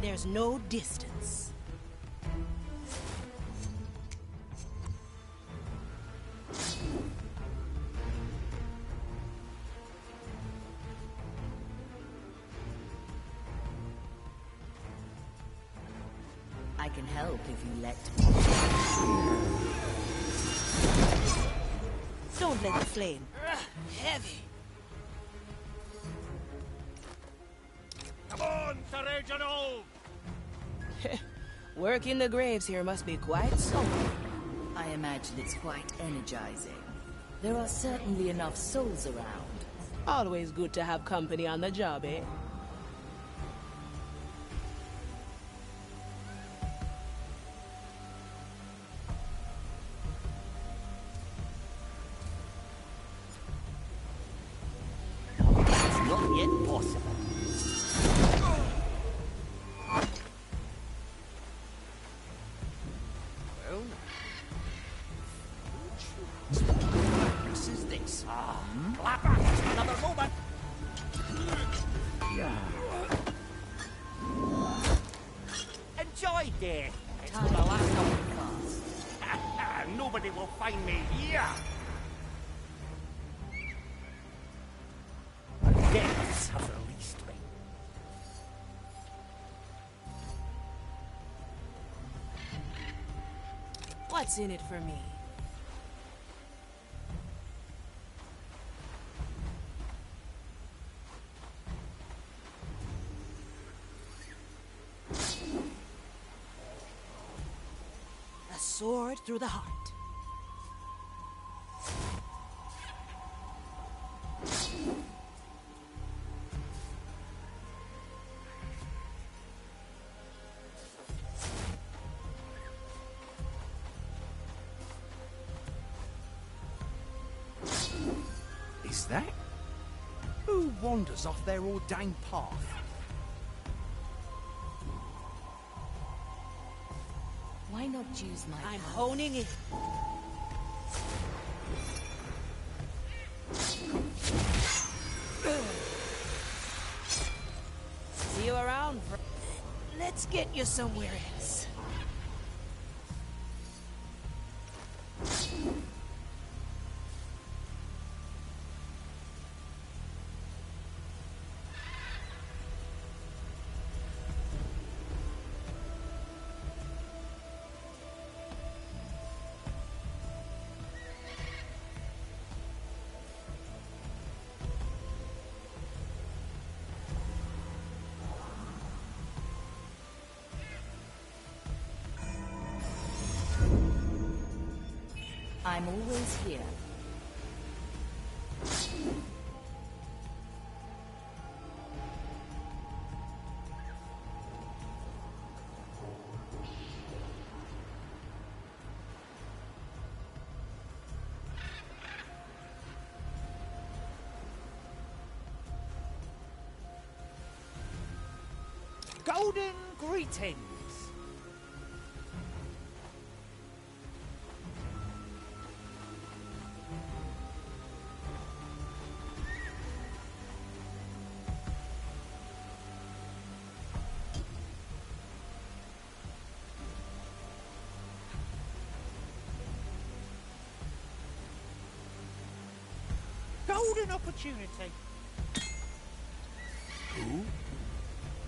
S2: There's no distance.
S1: I can help if you let me.
S2: Don't let it flame. Heavy.
S5: Come on, Sir Reginald!
S2: Work in the graves here must be quite something.
S1: I imagine it's quite energizing. There are certainly enough souls around.
S2: Always good to have company on the job, eh?
S5: It's not yet possible.
S4: Well, which madness is this?
S5: Clapper, just another moment. Enjoy death. It's
S1: Time
S5: gonna last
S1: is
S5: up.
S1: going fast.
S5: Nobody will find me here. The depths have released me.
S2: What's in it for me? A sword through the heart.
S4: Is that? Who wanders off their ordained path?
S1: Why not use my
S2: I'm
S1: power?
S2: honing it. See you around. Let's get you somewhere else.
S1: I'm always here.
S5: Golden greetings. Golden opportunity.
S6: Who?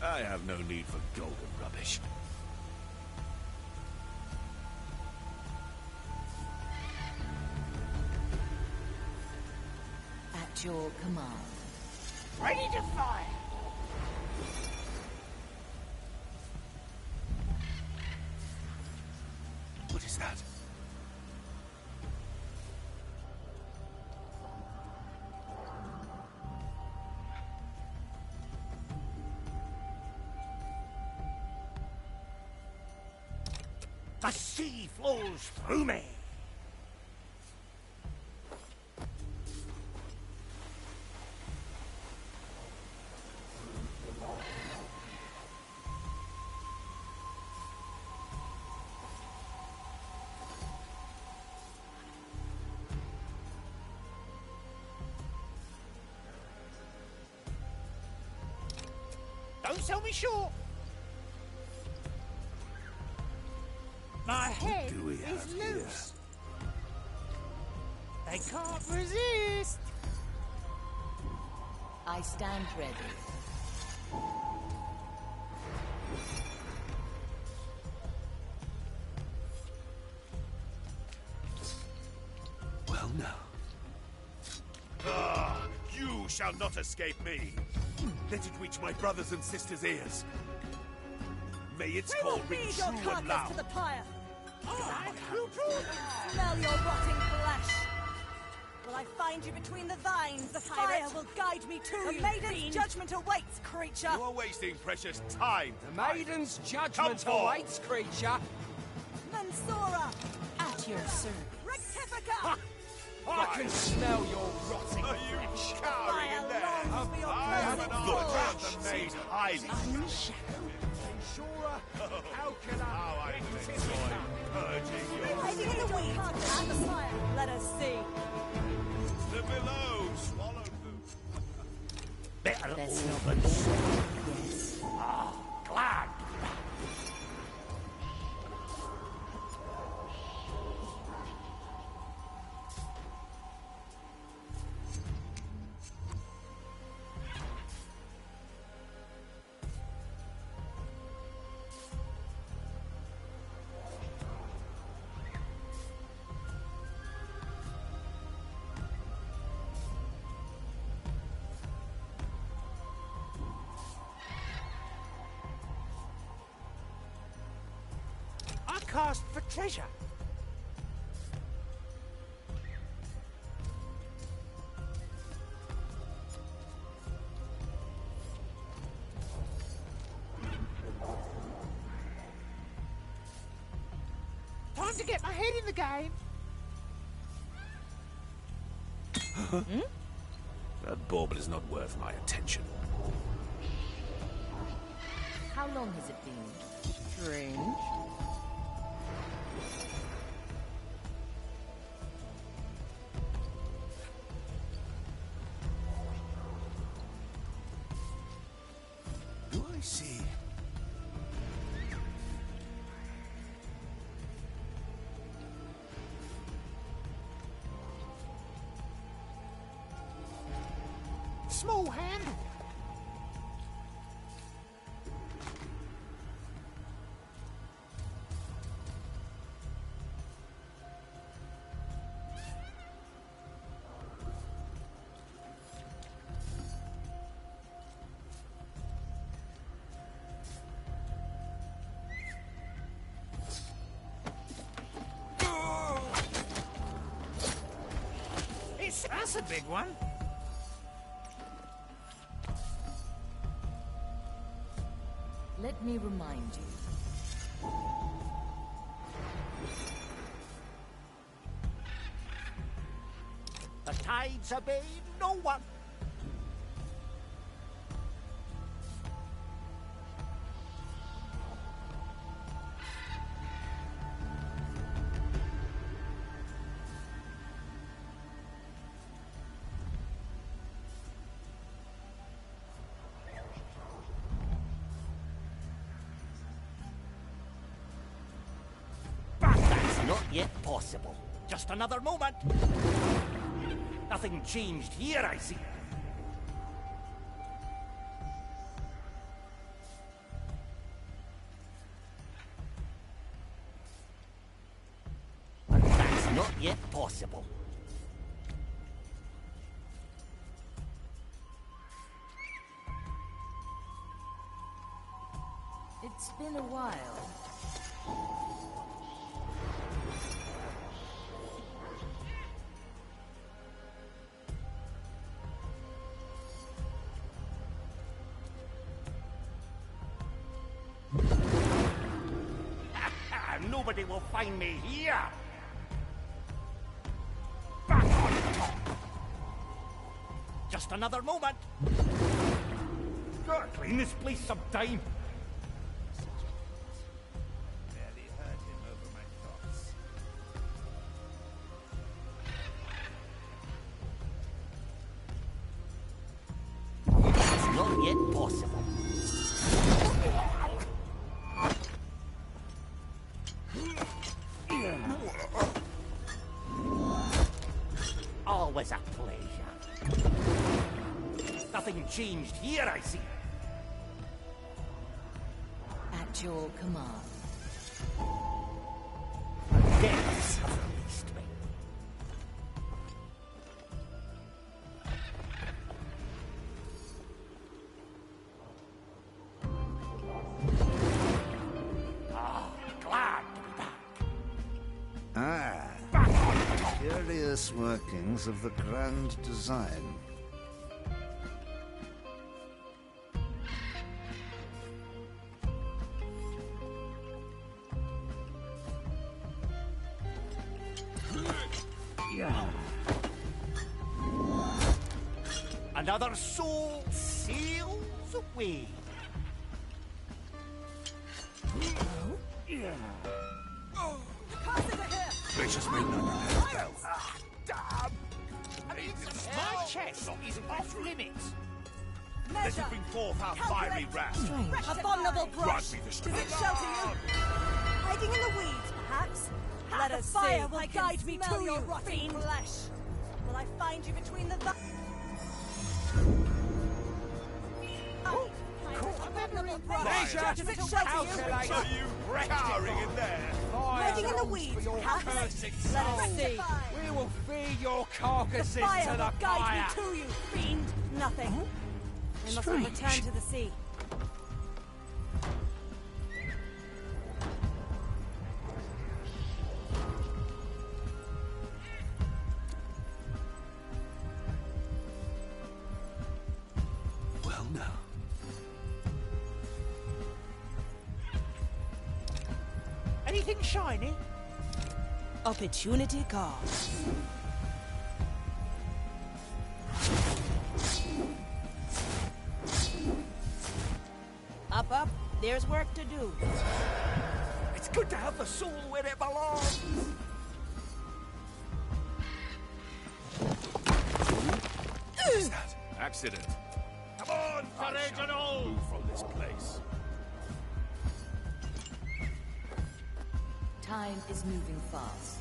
S6: I have no need for golden rubbish.
S1: At your command.
S5: Ready to fire.
S6: What is that?
S5: The sea flows through me. Don't sell me short. My head
S13: do we
S5: is
S13: have
S5: loose. They can't resist.
S1: I stand ready.
S13: Well, now.
S6: Ah, you shall not escape me. Let it reach my brothers and sisters' ears. May its
S7: We will
S6: call ring
S7: feed
S6: true
S7: your
S6: and
S7: carcass
S6: loud.
S7: to the pyre.
S5: Oh,
S7: Smell your rotting flesh. Will I find you between the vines? The fire will guide me to you. The maiden's judgment awaits, creature.
S6: You are wasting precious time.
S4: The maiden's judgment
S6: Come forth.
S4: awaits, creature.
S7: Mansora,
S12: At your service.
S7: Rectifica.
S4: I can smell your rotting
S6: Are you
S4: flesh.
S6: cowering in there?
S7: longs for your
S6: I am
S7: cursed
S6: an
S7: soul.
S6: eye of the maid highly. How I enjoy purging your
S7: I see the wheat at the fire. Let us see.
S6: the below. Swallow them.
S5: better
S1: Best
S5: open.
S1: Yes.
S5: Ah, glad. I cast for treasure. Time to get my head in the game.
S13: That bauble is not worth my attention.
S1: How long has it been?
S2: Strange.
S13: Do I see?
S5: Small handle. That's a big one.
S1: Let me remind you.
S5: The tides obey no one. But that's not yet possible. Just another moment. Nothing changed here, I see. But that's not yet possible.
S1: It's been a while.
S5: Nobody will find me here. Back on top. Just another moment. Gotta clean this place sometime.
S6: Barely heard him over my thoughts.
S5: It's not yet possible. Always a pleasure. Nothing changed here, I see.
S1: At your command.
S5: Deaths have released me. Glad to be back.
S14: Ah, curious workings of the grand design.
S5: Another soul sails away.
S6: Gracious maiden, I prepare spell.
S5: Damn! My chest is off limits.
S6: Let us bring forth our fiery wrath.
S7: Abominable brush.
S6: Grant me the
S7: Does
S6: strength.
S7: it shelter you? Hiding in the weeds, perhaps? Let us fire will guide me to your rotting flesh. Will I find you between the
S3: Measure,
S7: Does it shelter you?
S3: are you cowering in there?
S7: Hiding in the weeds, perhaps? Let us see.
S3: We will feed your carcasses
S7: The fire
S3: to
S7: will
S3: the
S7: guide
S3: fire.
S7: me to you, fiend. Nothing. We must return to the sea.
S13: Well, now.
S2: Anything shiny? Opportunity cost. Up, up. There's work to do.
S5: It's good to have the soul where it belongs.
S6: What is that?
S8: Accident.
S6: Come on, courage and all! Move from this place.
S1: Time is moving fast.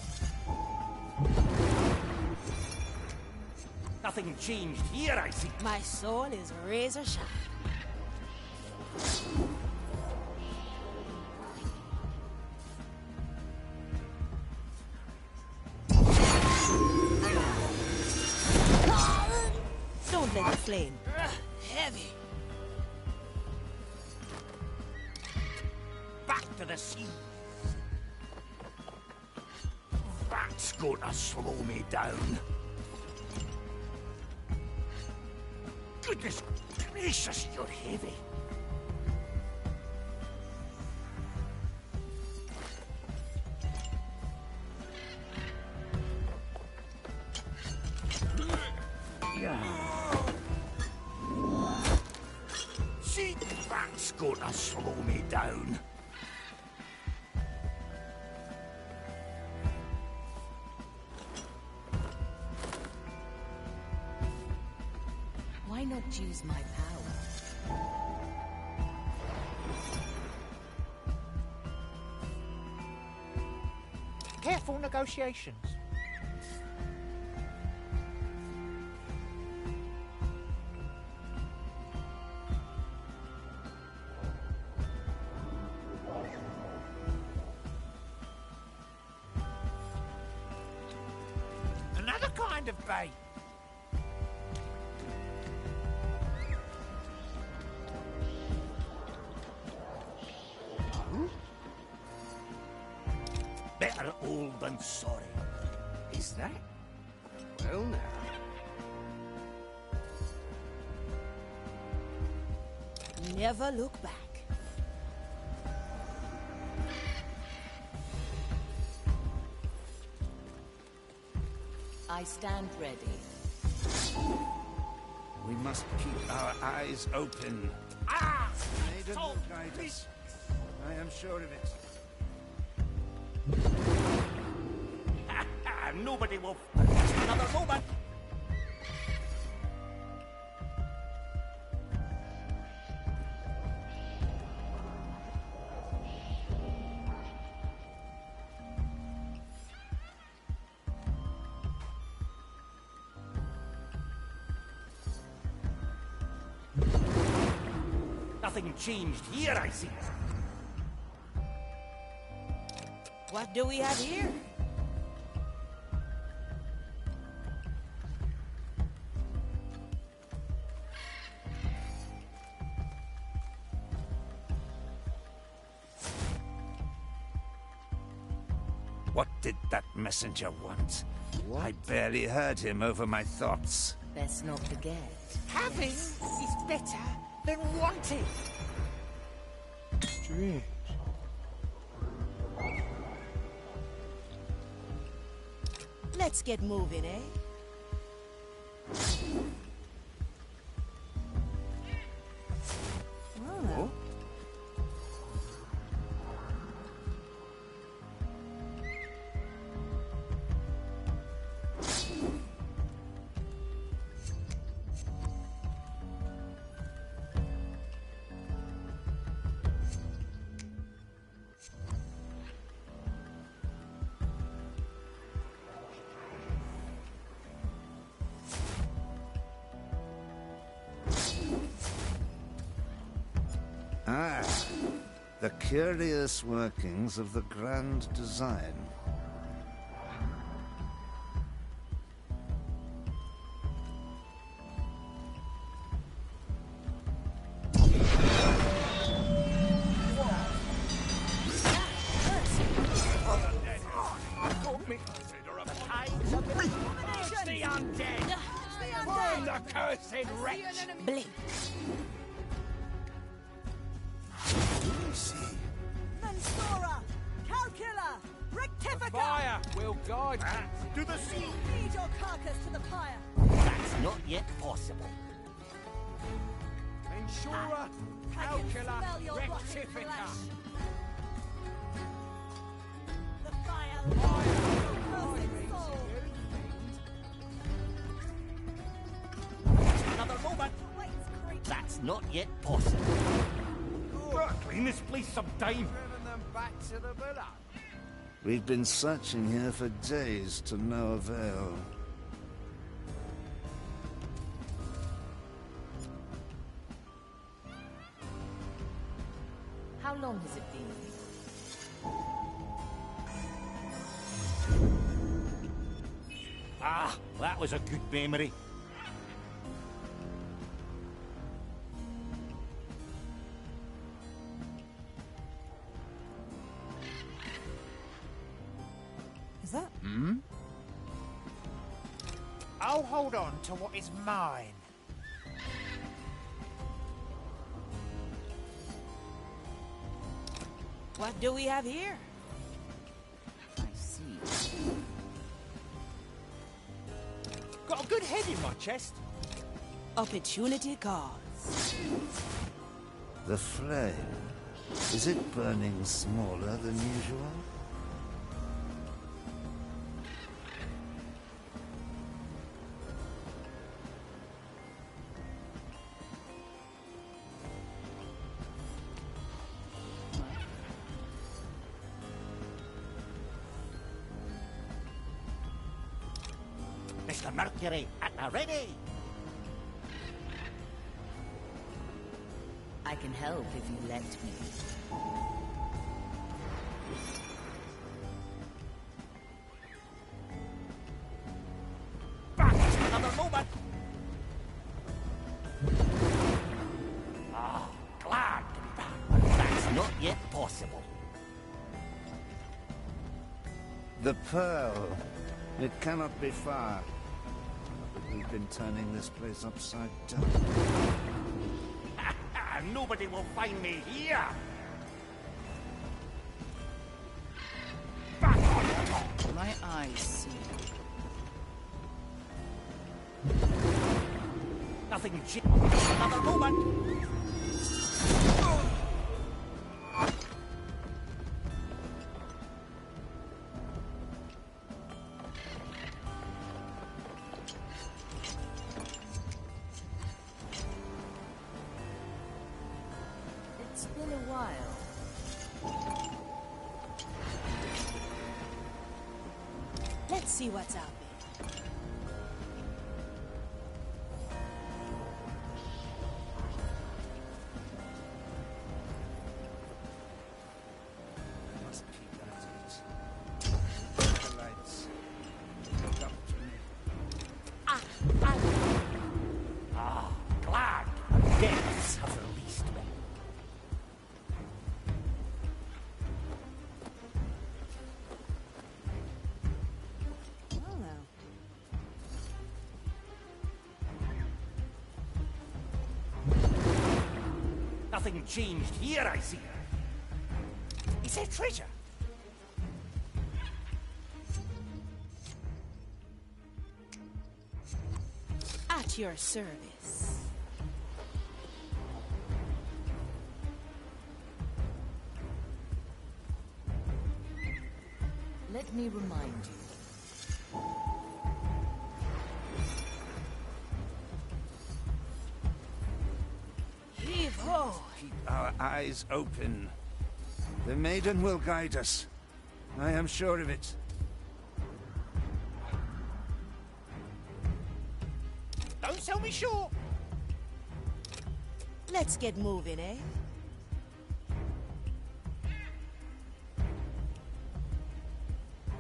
S5: Nothing changed here, I see.
S2: My soul is razor sharp. Don't let it flame. Heavy.
S5: Back to the sea. That's gonna slow me down. Goodness gracious, you're heavy. See, that's gonna slow me down.
S1: Why not use my power?
S2: Careful negotiations.
S5: Another kind of bait. Better old than sorry. Is that?
S14: Well, now.
S2: Never look back.
S1: I stand ready.
S14: We must keep our eyes open.
S5: Ah!
S14: Maiden will guide us. I am sure of it.
S5: Nobody will. Just another moment. Nothing changed here, I see.
S2: What do we have here?
S14: What did that messenger want? I barely heard him over my thoughts.
S1: Best not forget.
S3: Having is better than wanting.
S11: Strange.
S2: Let's get moving, eh? Oh.
S14: Ah, the curious workings of the grand design.
S3: The undead! Burn the cursed wretch!
S2: Blink.
S7: Mensura! Calcula! Rectifica!
S3: Fire will guide you.
S14: To the sea!
S7: Feed your carcass to the pyre!
S5: That's not yet possible.
S3: Ensura,
S7: I can
S3: calcula,
S7: smell your rotting
S3: rectifica.
S7: flesh! The fire will cursed soul!
S5: Another moment.
S7: Awaits creatures!
S5: That's not yet possible. Gotta clean this place some time.
S3: Driven them back to the villa.
S14: We've been searching here for days to no avail.
S1: How long has it been?
S5: Ah, that was a good memory.
S2: Is that?
S3: I'll hold on to what is mine.
S2: What do we have here?
S1: I see.
S3: Got a good head in my chest.
S2: Opportunity calls.
S14: The flame. Is it burning smaller than usual?
S5: Mr. Mercury, at the ready.
S1: I can help if you let me.
S5: Back another moment. Ah, glad to be back. But that's not yet possible.
S14: The pearl. It cannot be far. But we've been turning this place upside down.
S5: Nobody will find me here. Back on top.
S1: My eyes see.
S5: Nothing. Another moment.
S1: It's been a while.
S2: Let's see what's out there.
S5: Nothing changed here, I see. Is there treasure?
S2: At your service.
S1: Let me remind you.
S2: Heave-ho!
S14: Keep our eyes open. The maiden will guide us. I am sure of it.
S5: Don't sell me short!
S2: Let's get moving, eh?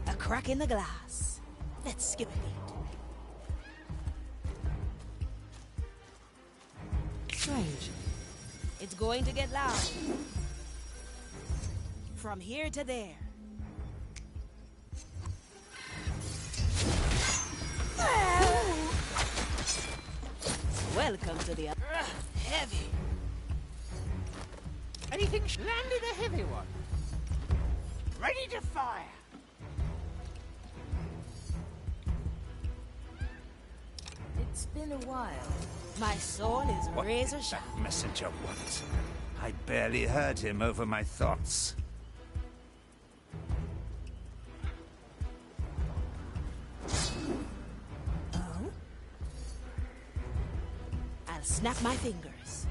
S2: A crack in the glass. Let's skip a beat. Strange. It's going to get loud. From here to there. Welcome to the... heavy.
S5: Anything landed a heavy one. Ready to fire.
S1: It's been a while.
S2: My soul is
S14: What
S2: razor
S14: did
S2: sharp.
S14: that messenger want? I barely heard him over my thoughts.
S2: Oh? I'll snap my fingers.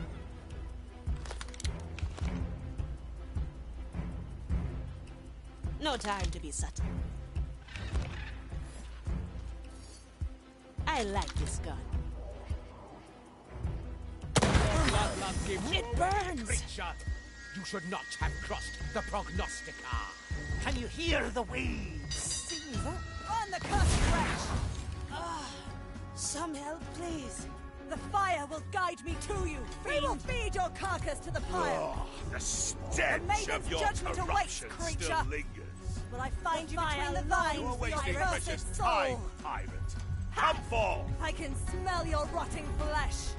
S2: No time to be subtle. I like this gun. It burns!
S5: Creature, you should not have crossed the prognostica. Can you hear the waves?
S7: On the cusp, wretch!
S2: Some help, please.
S7: The fire will guide me to you, fiend! We will feed your carcass to the pyre!
S6: Oh, the stench
S7: maiden's
S6: of your
S7: judgment awaits,
S6: corruption
S7: creature.
S6: still lingers.
S7: Will I find you between the
S6: You
S7: lines,
S6: are wasting
S7: your
S6: precious
S7: cursed
S6: time,
S7: soul?
S6: tyrant. Come forth!
S7: I can smell your rotting flesh!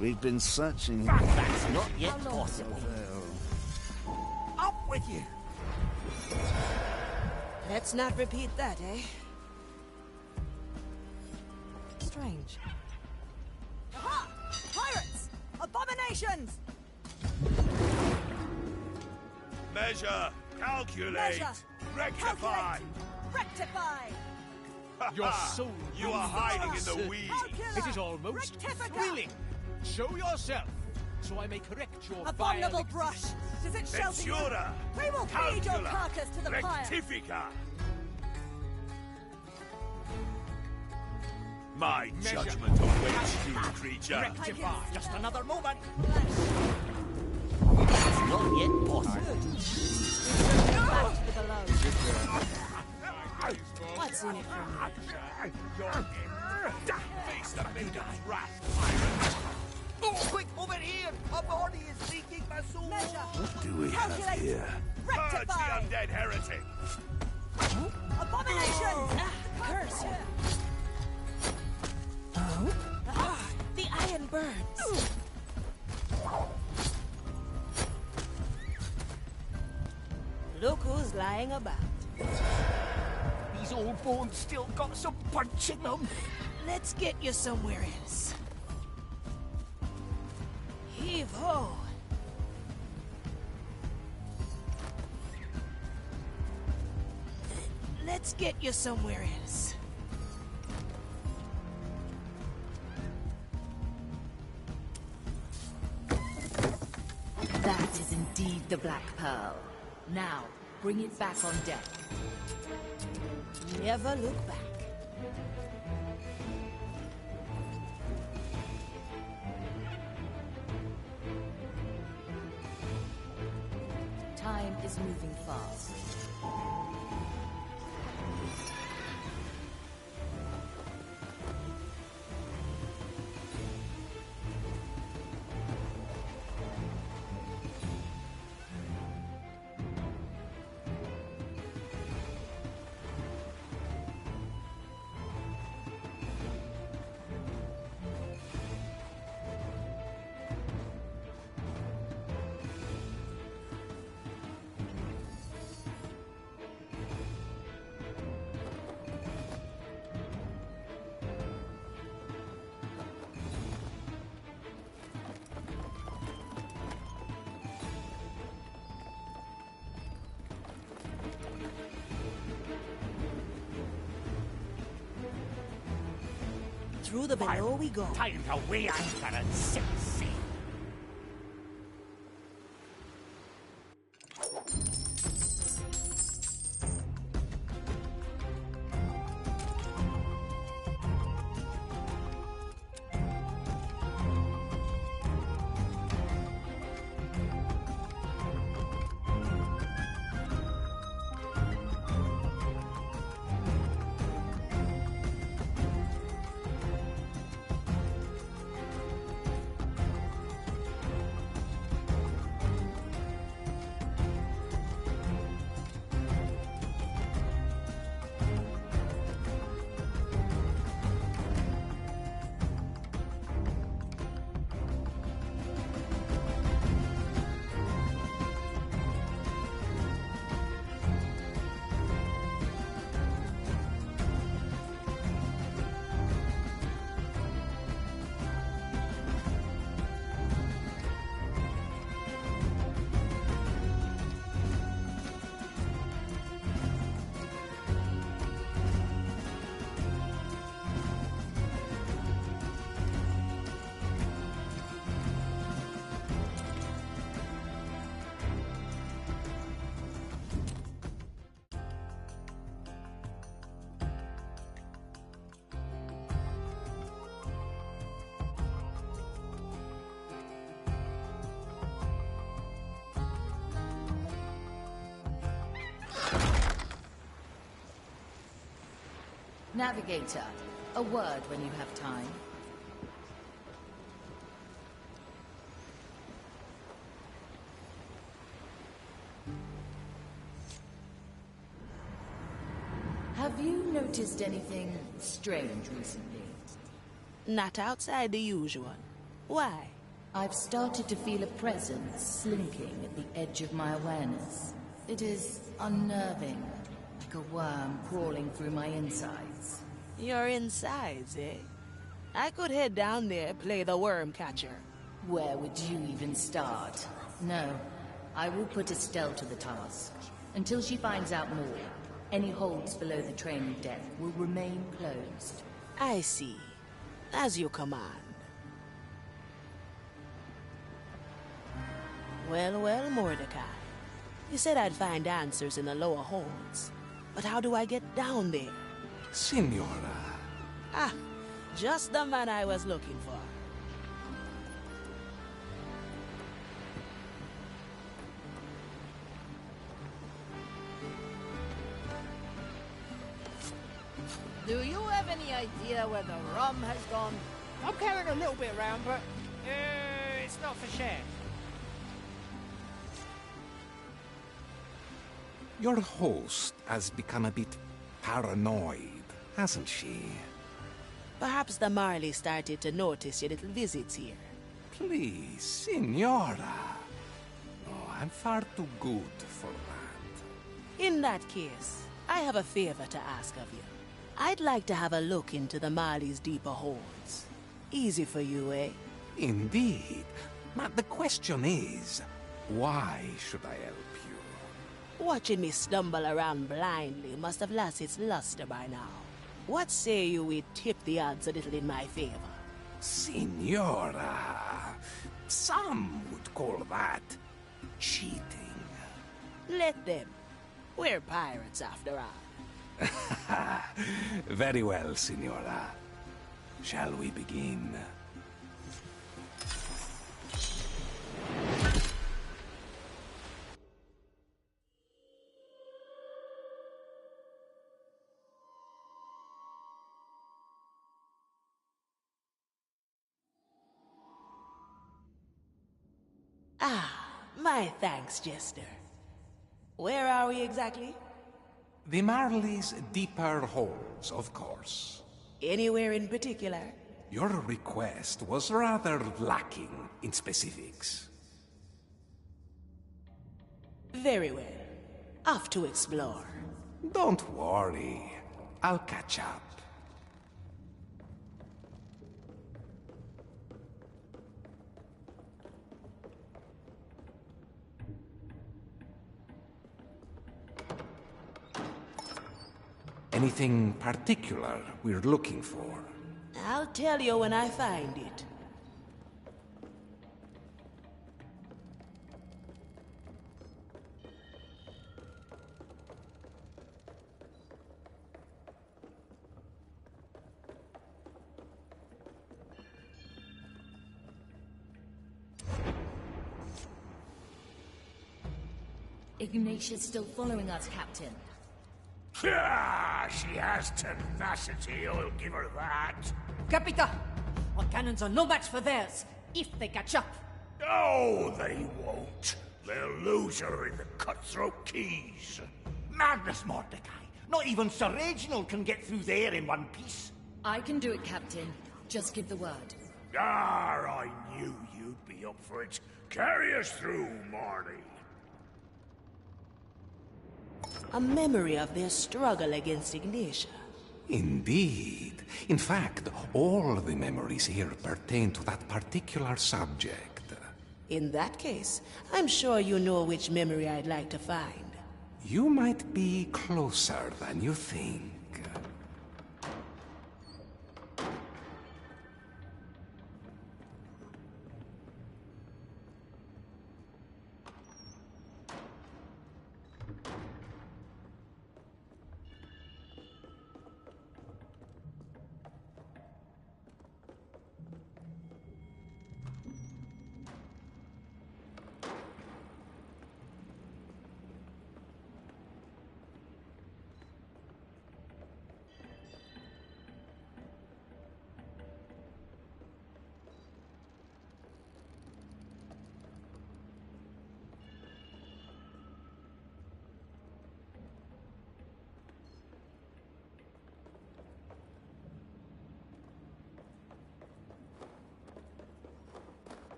S14: We've been searching.
S5: That's not yet possible.
S14: Well,
S5: Up with you!
S2: Let's not repeat that, eh? Strange.
S7: Aha! Pirates! Abominations!
S6: Measure, calculate,
S7: Measure,
S6: rectify.
S7: calculate, rectify!
S4: Your soul
S6: You are hiding in the weeds.
S4: It is almost thrilling. Show yourself, so I may correct your
S7: Abominable
S4: vile
S7: brush! Does it shelter you?
S6: Ventura,
S7: We will feed your
S6: calcula,
S7: carcass to the pyre!
S6: rectifica. My judgment awaits you, creature.
S5: Rectify! Just another moment!
S7: Flesh.
S5: It's not yet possible.
S2: Back to the below. What's in it for me?
S6: Face the maiden's wrath,
S5: Oh, quick, over here! A body is leaking my soul!
S7: Measure.
S14: what do we have
S7: Calculate.
S14: here?
S6: Purge the
S7: Rectify!
S6: undead heretic.
S7: Abominations!
S2: Curse you! Oh? The iron burns! Look who's lying about.
S5: These old bones still got some punch in them.
S2: Let's get you somewhere else. Heave-ho! Let's get you somewhere else.
S1: That is indeed the Black Pearl. Now, bring it back on deck.
S2: Never look back.
S1: Time is moving fast.
S2: through the below we go.
S5: Time to weigh anchor and set sail.
S1: Navigator, a word when you have time. Have you noticed anything strange recently?
S2: Not outside the usual. Why?
S1: I've started to feel a presence slinking at the edge of my awareness. It is unnerving, like a worm crawling through my insides.
S2: Your insides, eh? I could head down there, play the worm catcher.
S1: Where would you even start? No, I will put Estelle to the task. Until she finds out more, any holds below the training deck will remain closed.
S2: I see. As you command. Well, well, Mordecai. You said I'd find answers in the lower holds. But how do I get down there?
S15: Signora.
S2: Ah, just the man I was looking for.
S10: Do you have any idea where the rum has gone?
S5: I'm carrying a little bit around, but it's not for share.
S15: Your host has become a bit paranoid, hasn't she?
S2: Perhaps the Marley started to notice your little visits here.
S15: Please, Signora. Oh, I'm far too good for that.
S2: In that case, I have a favor to ask of you. I'd like to have a look into the Marley's deeper holds. Easy for you, eh?
S15: Indeed. But the question is, why should I help you?
S2: Watching me stumble around blindly must have lost its luster by now. What say you we tip the odds a little in my favor?
S15: Signora, some would call that cheating.
S2: Let them. We're pirates after all.
S15: Very well, Signora. Shall we begin?
S2: Ah, my thanks, Jester. Where are we exactly?
S15: The Marley's deeper holes, of course.
S2: Anywhere in particular?
S15: Your request was rather lacking in specifics.
S2: Very well. Off to explore.
S15: Don't worry. I'll catch up. Anything particular we're looking for?
S2: I'll tell you when I find it.
S1: Ignatia's still following us, Captain.
S3: Ah, she has tenacity, I'll give her that.
S7: Capita! Our cannons are no match for theirs, if they catch up.
S3: Oh, they won't. They'll lose her in the cutthroat keys.
S5: Madness, Mordecai. Not even Sir Reginald can get through there in one piece.
S1: I can do it, Captain. Just give the word.
S3: Ah, I knew you'd be up for it. Carry us through, Marty.
S2: A memory of their struggle against Ignatia.
S15: Indeed. In fact, all the memories here pertain to that particular subject.
S2: In that case, I'm sure you know which memory I'd like to find.
S15: You might be closer than you think.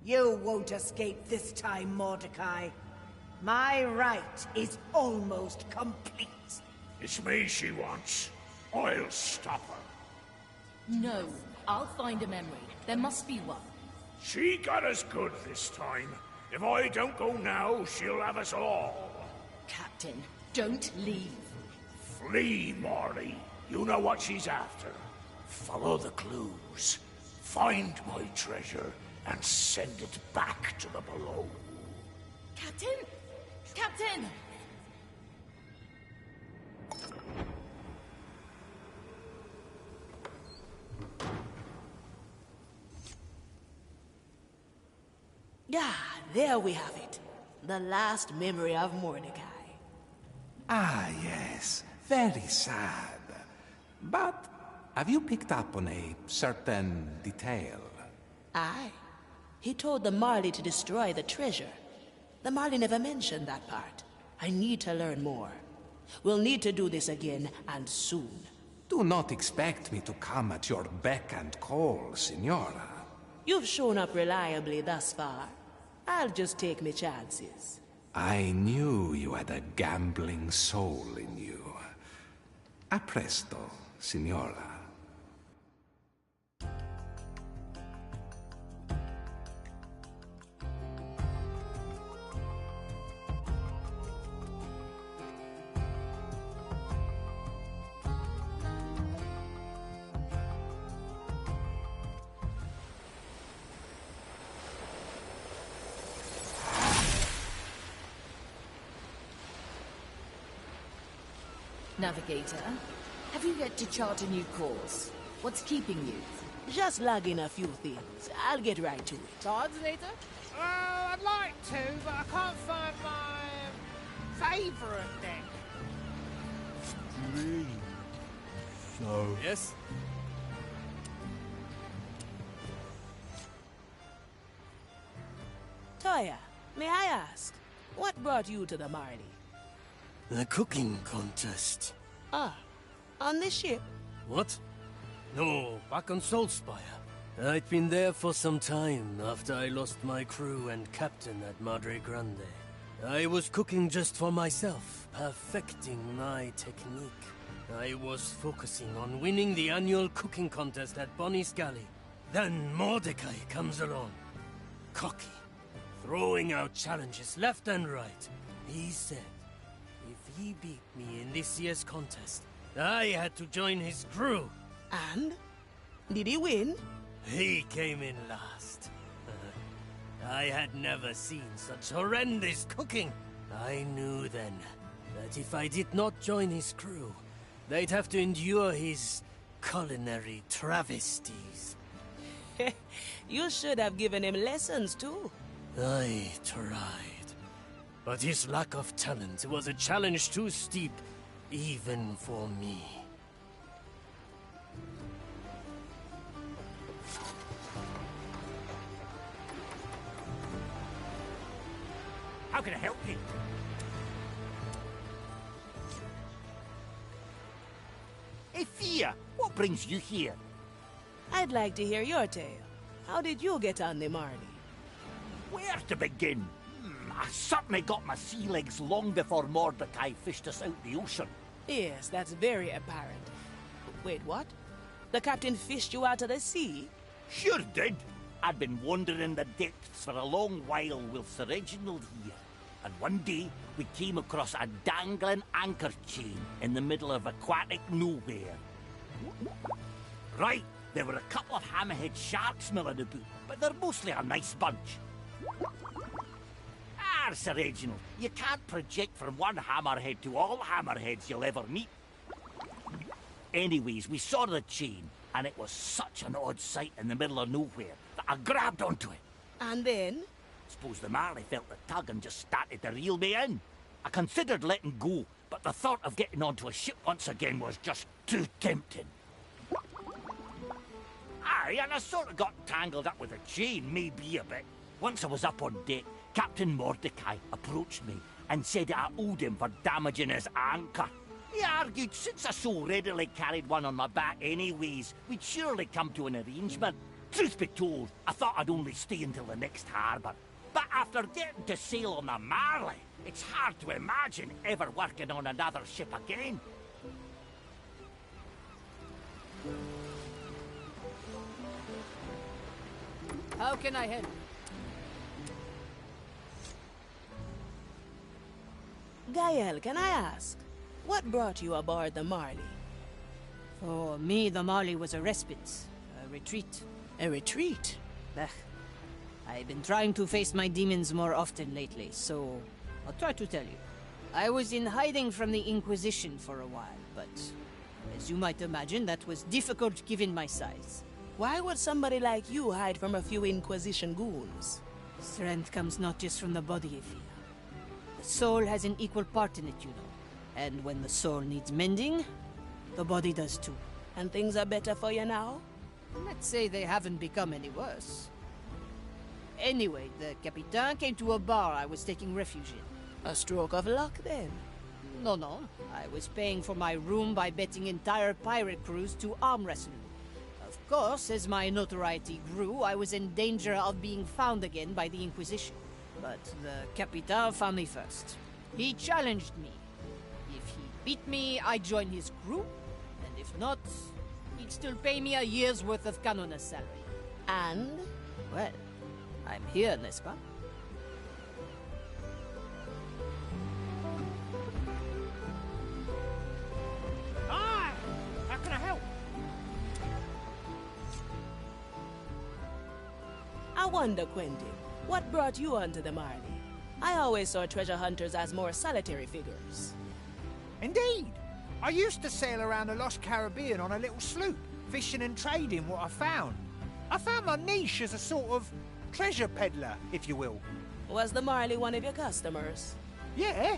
S16: You won't escape this time, Mordecai. My right is almost complete.
S3: It's me she wants. I'll stop her.
S1: No, I'll find a memory. There must be one.
S3: She got us good this time. If I don't go now, she'll have us all.
S1: Captain, don't leave.
S3: Flee, Marley. You know what she's after. Follow the clues. Find my treasure and send it back to the below.
S1: Captain? Captain!
S2: Ah, there we have it. The last memory of Mordecai.
S15: Ah, yes. Very sad. But have you picked up on a certain detail?
S2: Aye. He told the Marley to destroy the treasure. The Marley never mentioned that part. I need to learn more. We'll need to do this again, and soon.
S15: Do not expect me to come at your beck and call, Signora.
S2: You've shown up reliably thus far. I'll just take me chances.
S15: I knew you had a gambling soul in you. A presto, Signora.
S1: Navigator, have you yet to chart a new course? What's keeping you?
S2: Just log in a few things. I'll get right to it.
S10: Cards later?
S17: I'd like to, but I can't find my favorite deck.
S11: So...
S4: Yes?
S2: Toya, may I ask, what brought you to the Marley?
S18: The cooking contest.
S2: Ah, on this ship?
S18: What? No, back on Soulspire. I'd been there for some time after I lost my crew and captain at Madre Grande. I was cooking just for myself, perfecting my technique. I was focusing on winning the annual cooking contest at Bonnie Scally. Then Mordecai comes along. Cocky, throwing out challenges left and right. He said if he beat me in this year's contest, I had to join his crew.
S2: And? Did he win?
S18: He came in last. I had never seen such horrendous cooking. I knew then that if I did not join his crew, they'd have to endure his culinary travesties.
S2: You should have given him lessons too.
S18: I tried. But his lack of talent was a challenge too steep, even for me.
S5: How can I help you? Hey, Fia, what brings you here?
S2: I'd like to hear your tale. How did you get on the Marley?
S5: Where to begin? I certainly got my sea legs long before Mordecai fished us out the ocean.
S2: Yes, that's very apparent. Wait, what? The captain fished you out of the sea?
S5: Sure did. I'd been wandering the depths for a long while with Sir Reginald here. And one day, we came across a dangling anchor chain in the middle of aquatic nowhere. Right, there were a couple of hammerhead sharks milling about, but they're mostly a nice bunch. Sir Reginald, you can't project from one hammerhead to all hammerheads you'll ever meet. Anyways, we saw the chain, and it was such an odd sight in the middle of nowhere that I grabbed onto it.
S2: And then?
S5: Suppose the Marley felt the tug and just started to reel me in. I considered letting go, but the thought of getting onto a ship once again was just too tempting. Aye, and I sort of got tangled up with the chain, maybe a bit. Once I was up on deck, Captain Mordecai approached me and said I owed him for damaging his anchor. He argued since I so readily carried one on my back anyways, we'd surely come to an arrangement. Truth be told, I thought I'd only stay until the next harbour. But after getting to sail on the Marley, it's hard to imagine ever working on another ship again.
S10: How can I help?
S2: Gael, can I ask, what brought you aboard the Marley?
S10: For me, the Marley was a respite, a retreat.
S2: A retreat?
S10: Ugh. I've been trying to face my demons more often lately, so I'll try to tell you. I was in hiding from the Inquisition for a while, but as you might imagine, that was difficult given my size.
S2: Why would somebody like you hide from a few Inquisition goons?
S10: Strength comes not just from the body, Evie. The soul has an equal part in it, you know. And when the soul needs mending, the body does too.
S2: And things are better for you now?
S10: Let's say they haven't become any worse. Anyway, the Capitan came to a bar I was taking refuge in.
S2: A stroke of luck, then?
S10: No. I was paying for my room by betting entire pirate crews to arm wrestling. Of course, as my notoriety grew, I was in danger of being found again by the Inquisition. But the Capitan found me first. He challenged me. If he beat me, I'd join his crew. And if not, he'd still pay me a year's worth of cannoner's salary.
S2: And?
S10: Well, I'm here, n'est-ce pas?
S17: Hi! How can I help?
S2: I wonder, Quentin, what brought you onto the Marley? I always saw treasure hunters as more solitary figures.
S17: Indeed. I used to sail around the Lost Caribbean on a little sloop, fishing and trading what I found. I found my niche as a sort of treasure peddler, if you will.
S2: Was the Marley one of your customers?
S17: Yeah.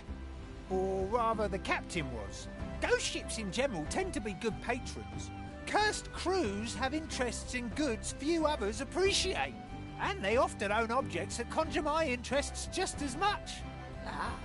S17: Or rather, the captain was. Ghost ships in general tend to be good patrons. Cursed crews have interests in goods few others appreciate. And they often own objects that conjure my interests just as much.
S2: Ah,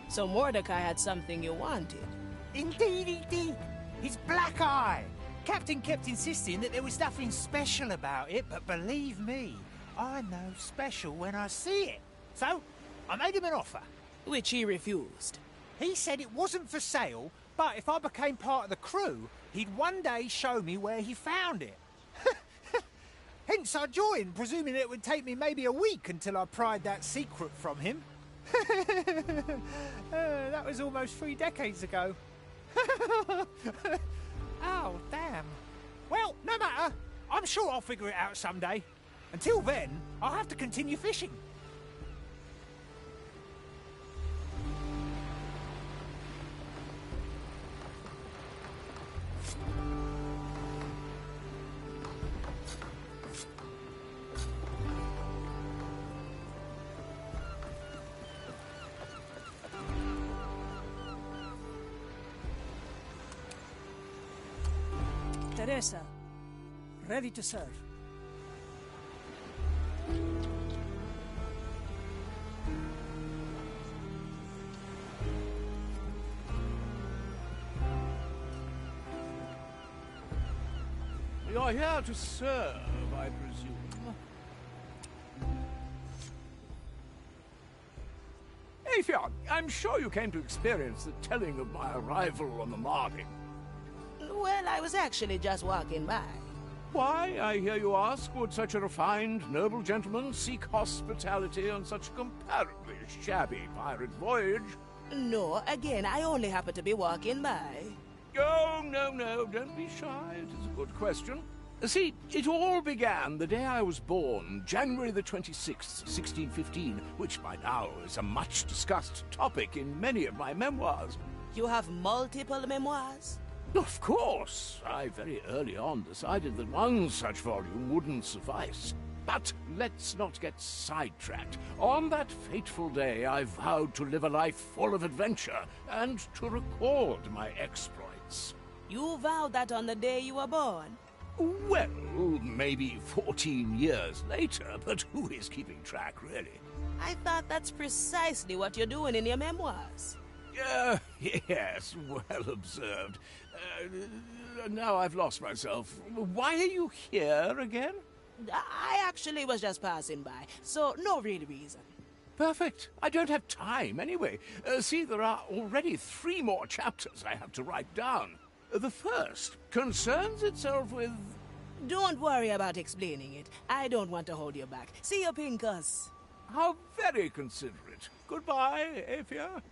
S2: so Mordecai had something you wanted.
S17: Indeed he did. His black eye. Captain kept insisting that there was nothing special about it, but believe me, I know special when I see it. So, I made him an offer.
S2: Which he refused.
S17: He said it wasn't for sale, but if I became part of the crew, he'd one day show me where he found it. He Hence I joined, presuming it would take me maybe a week until I pried that secret from him. That was almost 3 decades ago. Oh, damn. Well, no matter. I'm sure I'll figure it out someday. Until then, I'll have to continue fishing.
S7: Teresa, ready to serve.
S4: You're here to serve, I presume. Afion, I'm sure you came to experience the telling of my arrival on the Mardi.
S2: Well, I was actually just walking by.
S4: Why, I hear you ask, would such a refined, noble gentleman seek hospitality on such a comparably shabby pirate voyage?
S2: No, again, I only happen to be walking by.
S4: Oh, no, don't be shy. It is a good question. See, it all began the day I was born, January the 26th, 1615, which by now is a much-discussed topic in many of my memoirs.
S2: You have multiple memoirs?
S4: Of course. I very early on decided that one such volume wouldn't suffice. But let's not get sidetracked. On that fateful day, I vowed to live a life full of adventure and to record my exploits.
S2: You vowed that on the day you were born?
S4: Well, maybe 14 years later, but who is keeping track, really?
S2: I thought that's precisely what you're doing in your memoirs.
S4: Yes, well observed. Now I've lost myself. Why are you here again?
S2: I actually was just passing by, so no real reason.
S4: Perfect. I don't have time anyway. See, there are already 3 more chapters I have to write down. The first concerns itself with...
S2: Don't worry about explaining it. I don't want to hold you back. See you, Pincus.
S4: How very considerate. Goodbye, Afia.